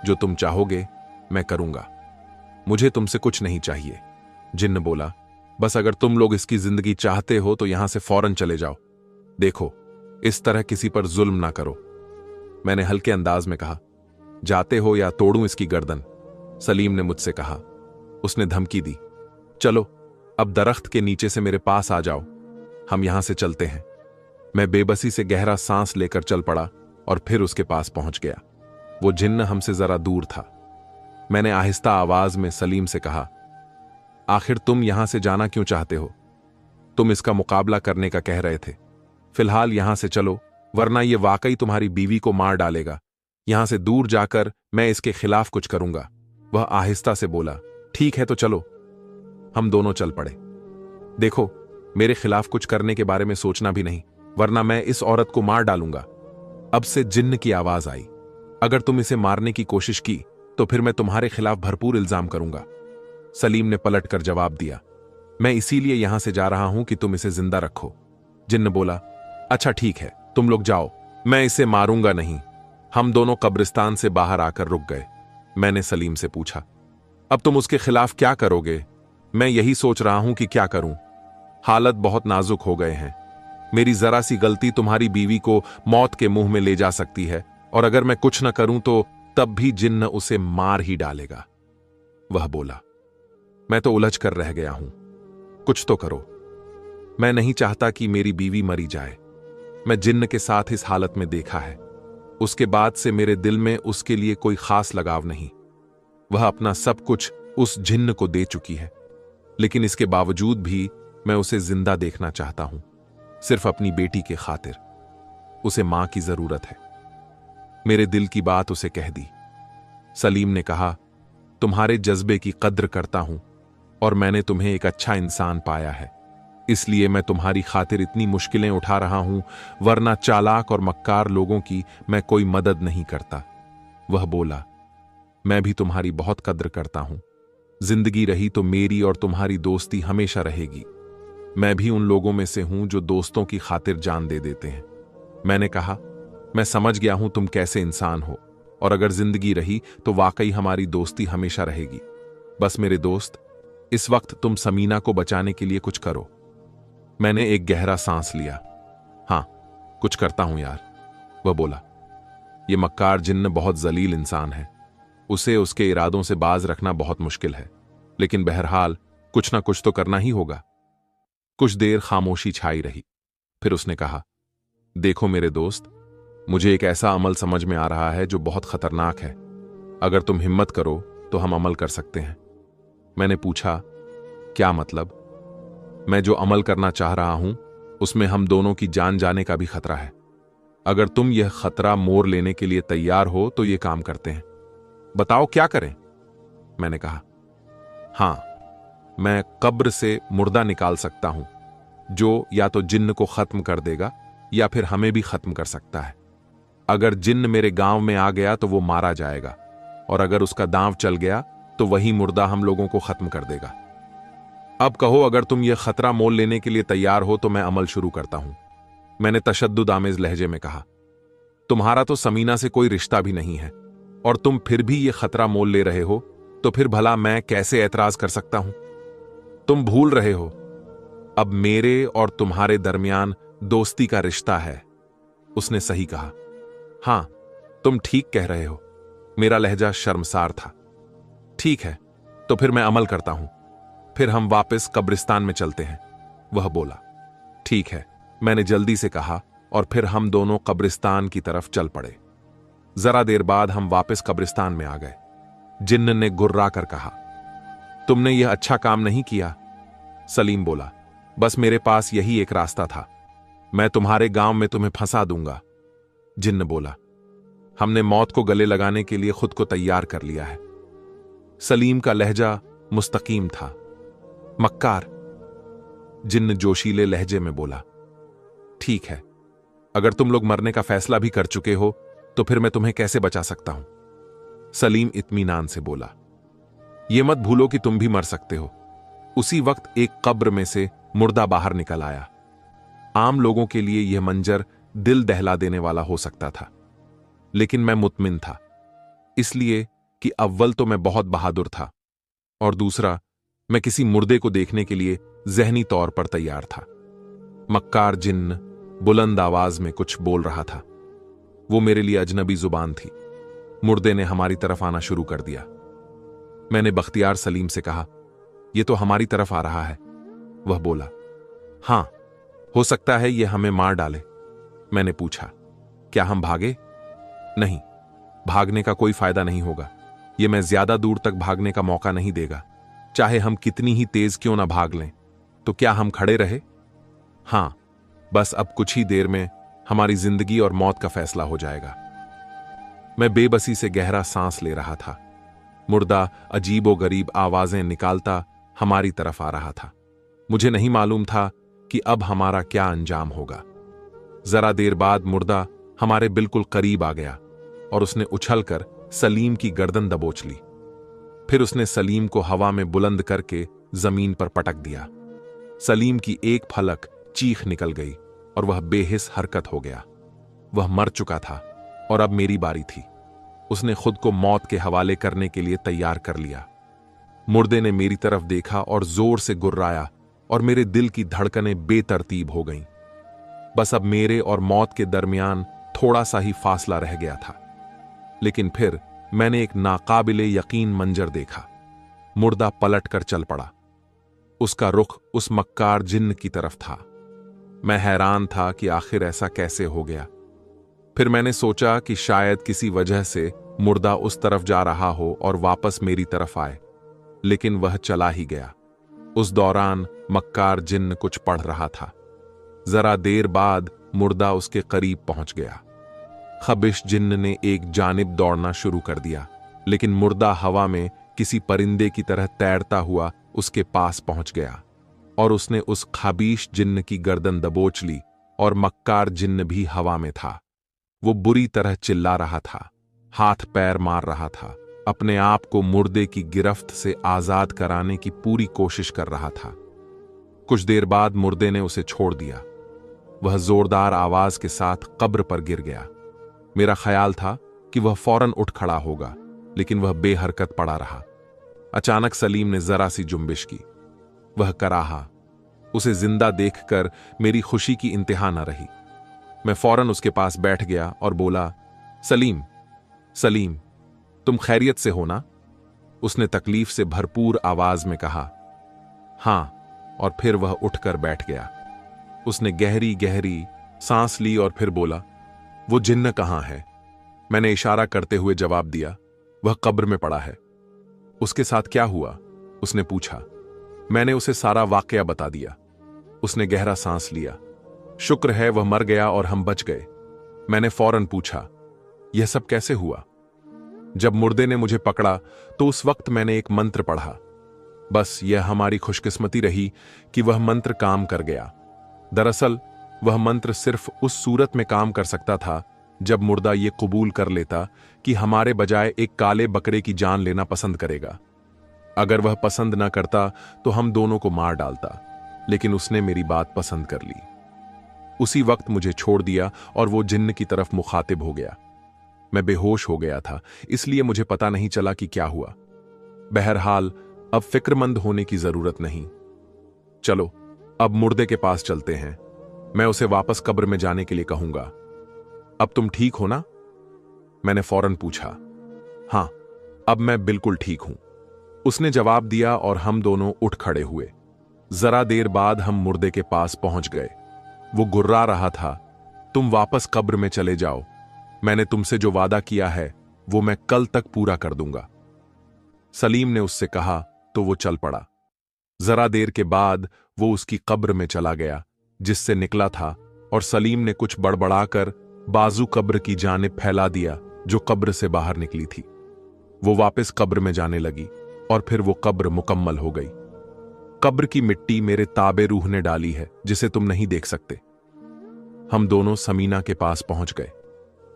जो तुम चाहोगे मैं करूंगा। मुझे तुमसे कुछ नहीं चाहिए। जिन्न बोला, बस अगर तुम लोग इसकी जिंदगी चाहते हो तो यहां से फौरन चले जाओ। देखो, इस तरह किसी पर जुल्म ना करो। मैंने हल्के अंदाज में कहा, जाते हो या तोड़ूं इसकी गर्दन? सलीम ने मुझसे कहा। उसने धमकी दी, चलो अब दरख्त के नीचे से मेरे पास आ जाओ। हम यहां से चलते हैं। मैं बेबसी से गहरा सांस लेकर चल पड़ा और फिर उसके पास पहुंच गया। वो जिन्न हमसे जरा दूर था। मैंने आहिस्ता आवाज में सलीम से कहा, आखिर तुम यहां से जाना क्यों चाहते हो? तुम इसका मुकाबला करने का कह रहे थे। फिलहाल यहां से चलो, वरना यह वाकई तुम्हारी बीवी को मार डालेगा। यहां से दूर जाकर मैं इसके खिलाफ कुछ करूंगा। वह आहिस्ता से बोला, ठीक है तो चलो। हम दोनों चल पड़े। देखो, मेरे खिलाफ कुछ करने के बारे में सोचना भी नहीं, वरना मैं इस औरत को मार डालूंगा। अब से जिन्न की आवाज आई, अगर तुम इसे मारने की कोशिश की तो फिर मैं तुम्हारे खिलाफ भरपूर इल्जाम करूंगा। सलीम ने पलटकर जवाब दिया, मैं इसीलिए यहां से जा रहा हूं कि तुम इसे जिंदा रखो। जिन्न बोला, अच्छा ठीक है, तुम लोग जाओ, मैं इसे मारूंगा नहीं। हम दोनों कब्रिस्तान से बाहर आकर रुक गए। मैंने सलीम से पूछा, अब तुम उसके खिलाफ क्या करोगे? मैं यही सोच रहा हूं कि क्या करूं। हालत बहुत नाजुक हो गए हैं। मेरी जरा सी गलती तुम्हारी बीवी को मौत के मुंह में ले जा सकती है, और अगर मैं कुछ न करूं तो तब भी जिन्न उसे मार ही डालेगा। वह बोला, मैं तो उलझ कर रह गया हूं, कुछ तो करो। मैं नहीं चाहता कि मेरी बीवी मरी जाए। मैं जिन्न के साथ इस हालत में देखा है। उसके बाद से मेरे दिल में उसके लिए कोई खास लगाव नहीं। वह अपना सब कुछ उस जिन्न को दे चुकी है, लेकिन इसके बावजूद भी मैं उसे जिंदा देखना चाहता हूं, सिर्फ अपनी बेटी के खातिर। उसे मां की जरूरत है। मेरे दिल की बात उसे कह दी। सलीम ने कहा, तुम्हारे जज्बे की कद्र करता हूं और मैंने तुम्हें एक अच्छा इंसान पाया है, इसलिए मैं तुम्हारी खातिर इतनी मुश्किलें उठा रहा हूं, वरना चालाक और मक्कार लोगों की मैं कोई मदद नहीं करता। वह बोला, मैं भी तुम्हारी बहुत कद्र करता हूं। जिंदगी रही तो मेरी और तुम्हारी दोस्ती हमेशा रहेगी। मैं भी उन लोगों में से हूं जो दोस्तों की खातिर जान दे देते हैं। मैंने कहा, मैं समझ गया हूं तुम कैसे इंसान हो, और अगर जिंदगी रही तो वाकई हमारी दोस्ती हमेशा रहेगी। बस मेरे दोस्त, इस वक्त तुम समीना को बचाने के लिए कुछ करो। मैंने एक गहरा सांस लिया। हां, कुछ करता हूं यार। वह बोला, यह मक्कार जिन्न बहुत जलील इंसान है। उसे उसके इरादों से बाज रखना बहुत मुश्किल है, लेकिन बहरहाल कुछ ना कुछ तो करना ही होगा। कुछ देर खामोशी छाई रही। फिर उसने कहा, देखो मेरे दोस्त, मुझे एक ऐसा अमल समझ में आ रहा है जो बहुत खतरनाक है। अगर तुम हिम्मत करो तो हम अमल कर सकते हैं। मैंने पूछा, क्या मतलब? मैं जो अमल करना चाह रहा हूं उसमें हम दोनों की जान जाने का भी खतरा है। अगर तुम यह खतरा मोल लेने के लिए तैयार हो तो यह काम करते हैं। बताओ क्या करें? मैंने कहा, हां, मैं कब्र से मुर्दा निकाल सकता हूं, जो या तो जिन्न को खत्म कर देगा या फिर हमें भी खत्म कर सकता है। अगर जिन्न मेरे गांव में आ गया तो वो मारा जाएगा, और अगर उसका दांव चल गया तो वही मुर्दा हम लोगों को खत्म कर देगा। अब कहो, अगर तुम यह खतरा मोल लेने के लिए तैयार हो तो मैं अमल शुरू करता हूं। मैंने तशद्दुद आमेज लहजे में कहा, तुम्हारा तो समीना से कोई रिश्ता भी नहीं है, और तुम फिर भी यह खतरा मोल ले रहे हो, तो फिर भला मैं कैसे ऐतराज कर सकता हूं? तुम भूल रहे हो, अब मेरे और तुम्हारे दरमियान दोस्ती का रिश्ता है। उसने सही कहा। हां, तुम ठीक कह रहे हो। मेरा लहजा शर्मसार था। ठीक है, तो फिर मैं अमल करता हूं। फिर हम वापस कब्रिस्तान में चलते हैं। वह बोला, ठीक है, मैंने जल्दी से कहा, और फिर हम दोनों कब्रिस्तान की तरफ चल पड़े। जरा देर बाद हम वापस कब्रिस्तान में आ गए। जिन्न ने गुर्रा कर कहा, तुमने यह अच्छा काम नहीं किया। सलीम बोला, बस मेरे पास यही एक रास्ता था। मैं तुम्हारे गांव में तुम्हें फंसा दूंगा। जिन्न बोला, हमने मौत को गले लगाने के लिए खुद को तैयार कर लिया है। सलीम का लहजा मुस्तकीम था। मक्कार। जिन्न जोशीले लहजे में बोला, ठीक है, अगर तुम लोग मरने का फैसला भी कर चुके हो तो फिर मैं तुम्हें कैसे बचा सकता हूं? सलीम इत्मीनान से बोला, यह मत भूलो कि तुम भी मर सकते हो। उसी वक्त एक कब्र में से मुर्दा बाहर निकल आया। आम लोगों के लिए यह मंजर दिल दहला देने वाला हो सकता था, लेकिन मैं मुतमिन था, इसलिए कि अव्वल तो मैं बहुत बहादुर था, और दूसरा, मैं किसी मुर्दे को देखने के लिए जहनी तौर पर तैयार था। मक्कार जिन्न बुलंद आवाज में कुछ बोल रहा था। वो मेरे लिए अजनबी जुबान थी। मुर्दे ने हमारी तरफ आना शुरू कर दिया। मैंने बख्तियार सलीम से कहा, यह तो हमारी तरफ आ रहा है। वह बोला, हां, हो सकता है ये हमें मार डाले। मैंने पूछा, क्या हम भागे? नहीं, भागने का कोई फायदा नहीं होगा। ये मैं ज्यादा दूर तक भागने का मौका नहीं देगा। चाहे हम कितनी ही तेज क्यों ना भाग लें। तो क्या हम खड़े रहे? हां, बस अब कुछ ही देर में हमारी जिंदगी और मौत का फैसला हो जाएगा। मैं बेबसी से गहरा सांस ले रहा था। मुर्दा अजीबोगरीब आवाजें निकालता हमारी तरफ आ रहा था। मुझे नहीं मालूम था कि अब हमारा क्या अंजाम होगा। जरा देर बाद मुर्दा हमारे बिल्कुल करीब आ गया और उसने उछलकर सलीम की गर्दन दबोच ली। फिर उसने सलीम को हवा में बुलंद करके जमीन पर पटक दिया। सलीम की एक फलक चीख निकल गई और वह बेहिस हरकत हो गया। वह मर चुका था और अब मेरी बारी थी। उसने खुद को मौत के हवाले करने के लिए तैयार कर लिया। मुर्दे ने मेरी तरफ देखा और जोर से गुर्राया और मेरे दिल की धड़कनें बेतरतीब हो गईं। बस अब मेरे और मौत के दरमियान थोड़ा सा ही फासला रह गया था। लेकिन फिर मैंने एक नाकाबिले यकीन मंजर देखा। मुर्दा पलट कर चल पड़ा। उसका रुख उस मक्कार जिन्न की तरफ था। मैं हैरान था कि आखिर ऐसा कैसे हो गया। फिर मैंने सोचा कि शायद किसी वजह से मुर्दा उस तरफ जा रहा हो और वापस मेरी तरफ आए, लेकिन वह चला ही गया। उस दौरान मक्कार जिन्न कुछ पढ़ रहा था। जरा देर बाद मुर्दा उसके करीब पहुंच गया। खबिश जिन्न ने एक जानिब दौड़ना शुरू कर दिया, लेकिन मुर्दा हवा में किसी परिंदे की तरह तैरता हुआ उसके पास पहुंच गया और उसने उस खबीश जिन्न की गर्दन दबोच ली और मक्कार जिन्न भी हवा में था। वो बुरी तरह चिल्ला रहा था, हाथ पैर मार रहा था, अपने आप को मुर्दे की गिरफ्त से आजाद कराने की पूरी कोशिश कर रहा था। कुछ देर बाद मुर्दे ने उसे छोड़ दिया। वह जोरदार आवाज के साथ कब्र पर गिर गया। मेरा ख्याल था कि वह फौरन उठ खड़ा होगा, लेकिन वह बेहरकत पड़ा रहा। अचानक सलीम ने जरा सी जुम्बिश की। वह कराहा। उसे जिंदा देखकर मेरी खुशी की इंतहा न रही। मैं फौरन उसके पास बैठ गया और बोला, सलीम, सलीम, तुम खैरियत से हो ना? उसने तकलीफ से भरपूर आवाज में कहा, हां, और फिर वह उठकर बैठ गया। उसने गहरी गहरी सांस ली और फिर बोला, वो जिन्न कहां है? मैंने इशारा करते हुए जवाब दिया, वह कब्र में पड़ा है। उसके साथ क्या हुआ? उसने पूछा। मैंने उसे सारा वाकया बता दिया। उसने गहरा सांस लिया। शुक्र है वह मर गया और हम बच गए। मैंने फौरन पूछा, यह सब कैसे हुआ? जब मुर्दे ने मुझे पकड़ा तो उस वक्त मैंने एक मंत्र पढ़ा। बस यह हमारी खुशकिस्मती रही कि वह मंत्र काम कर गया। दरअसल वह मंत्र सिर्फ उस सूरत में काम कर सकता था जब मुर्दा ये कबूल कर लेता कि हमारे बजाय एक काले बकरे की जान लेना पसंद करेगा। अगर वह पसंद ना करता तो हम दोनों को मार डालता, लेकिन उसने मेरी बात पसंद कर ली। उसी वक्त मुझे छोड़ दिया और वो जिन्न की तरफ मुखातिब हो गया। मैं बेहोश हो गया था, इसलिए मुझे पता नहीं चला कि क्या हुआ। बहरहाल अब फिक्रमंद होने की जरूरत नहीं। चलो अब मुर्दे के पास चलते हैं। मैं उसे वापस कब्र में जाने के लिए कहूंगा। अब तुम ठीक हो ना? मैंने फौरन पूछा। हां, अब मैं बिल्कुल ठीक हूं, उसने जवाब दिया और हम दोनों उठ खड़े हुए। जरा देर बाद हम मुर्दे के पास पहुंच गए। वो गुर्रा रहा था, तुम वापस कब्र में चले जाओ। मैंने तुमसे जो वादा किया है वो मैं कल तक पूरा कर दूंगा। सलीम ने उससे कहा तो वो चल पड़ा। जरा देर के बाद वो उसकी कब्र में चला गया जिससे निकला था, और सलीम ने कुछ बड़बड़ाकर बाजू कब्र की जानिब फैला दिया जो कब्र से बाहर निकली थी। वो वापस कब्र में जाने लगी और फिर वो कब्र मुकम्मल हो गई। कब्र की मिट्टी मेरे ताबे रूह ने डाली है जिसे तुम नहीं देख सकते। हम दोनों समीना के पास पहुंच गए।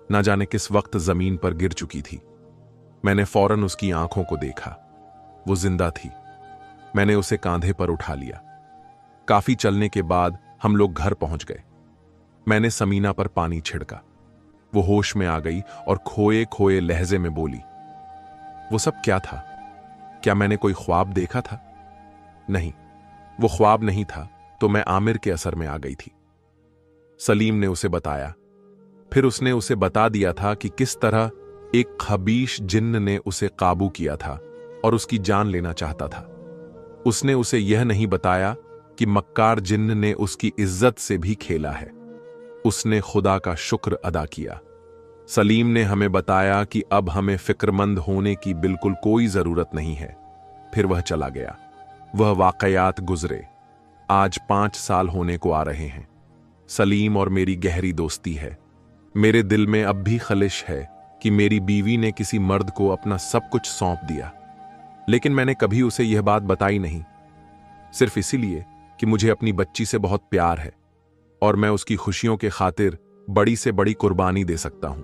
ना जाने किस वक्त जमीन पर गिर चुकी थी। मैंने फौरन उसकी आंखों को देखा। वो जिंदा थी। मैंने उसे कांधे पर उठा लिया। काफी चलने के बाद हम लोग घर पहुंच गए। मैंने समीना पर पानी छिड़का। वो होश में आ गई और खोए खोए लहजे में बोली, वो सब क्या था? क्या मैंने कोई ख्वाब देखा था? नहीं, वो ख्वाब नहीं था तो मैं आमिर के असर में आ गई थी। सलीम ने उसे बताया। फिर उसने उसे बता दिया था कि किस तरह एक खबीश जिन्न ने उसे काबू किया था और उसकी जान लेना चाहता था। उसने उसे यह नहीं बताया कि मक्कार जिन्न ने उसकी इज्जत से भी खेला है। उसने खुदा का शुक्र अदा किया। सलीम ने हमें बताया कि अब हमें फिक्रमंद होने की बिल्कुल कोई जरूरत नहीं है। फिर वह चला गया। वह वाकयात गुजरे। आज 5 साल होने को आ रहे हैं। सलीम और मेरी गहरी दोस्ती है। मेरे दिल में अब भी खलिश है कि मेरी बीवी ने किसी मर्द को अपना सब कुछ सौंप दिया, लेकिन मैंने कभी उसे यह बात बताई नहीं, सिर्फ इसीलिए कि मुझे अपनी बच्ची से बहुत प्यार है और मैं उसकी खुशियों के खातिर बड़ी से बड़ी कुर्बानी दे सकता हूं।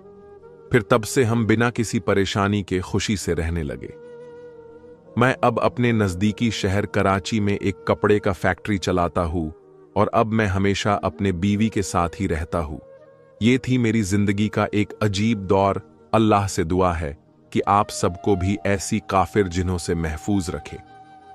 फिर तब से हम बिना किसी परेशानी के खुशी से रहने लगे। मैं अब अपने नजदीकी शहर कराची में एक कपड़े का फैक्ट्री चलाता हूं और अब मैं हमेशा अपने बीवी के साथ ही रहता हूं। ये थी मेरी जिंदगी का एक अजीब दौर। अल्लाह से दुआ है कि आप सबको भी ऐसी काफिर जिन्हों से महफूज रखे।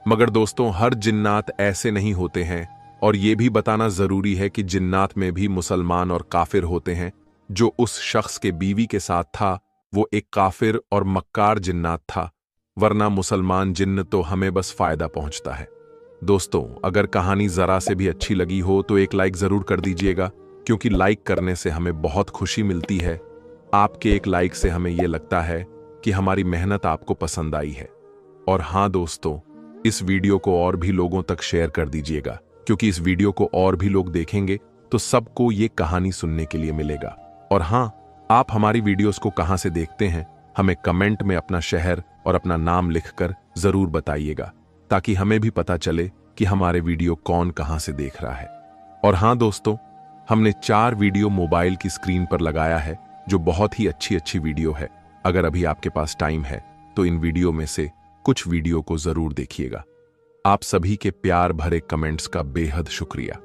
मगर दोस्तों, हर जिन्नात ऐसे नहीं होते हैं, और यह भी बताना जरूरी है कि जिन्नात में भी मुसलमान और काफिर होते हैं। जो उस शख्स के बीवी के साथ था वो एक काफिर और मक्कार जिन्नात था, वरना मुसलमान जिन्न तो हमें बस फायदा पहुंचता है। दोस्तों, अगर कहानी जरा से भी अच्छी लगी हो तो एक लाइक जरूर कर दीजिएगा, क्योंकि लाइक करने से हमें बहुत खुशी मिलती है। आपके एक लाइक से हमें यह लगता है कि हमारी मेहनत आपको पसंद आई है। और हां दोस्तों, इस वीडियो को और भी लोगों तक शेयर कर दीजिएगा, क्योंकि इस वीडियो को और भी लोग देखेंगे तो सबको ये कहानी सुनने के लिए मिलेगा। और हां, आप हमारी वीडियोस को कहां से देखते हैं हमें कमेंट में अपना शहर और अपना नाम लिखकर जरूर बताइएगा, ताकि हमें भी पता चले कि हमारे वीडियो कौन कहां से देख रहा है। और हां दोस्तों, हमने 4 वीडियो मोबाइल की स्क्रीन पर लगाया है, जो बहुत ही अच्छी वीडियो है। अगर अभी आपके पास टाइम है तो इन वीडियो में से कुछ वीडियो को जरूर देखिएगा। आप सभी के प्यार भरे कमेंट्स का बेहद शुक्रिया।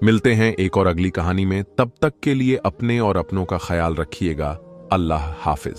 मिलते हैं एक और अगली कहानी में। तब तक के लिए अपने और अपनों का ख्याल रखिएगा। अल्लाह हाफिज।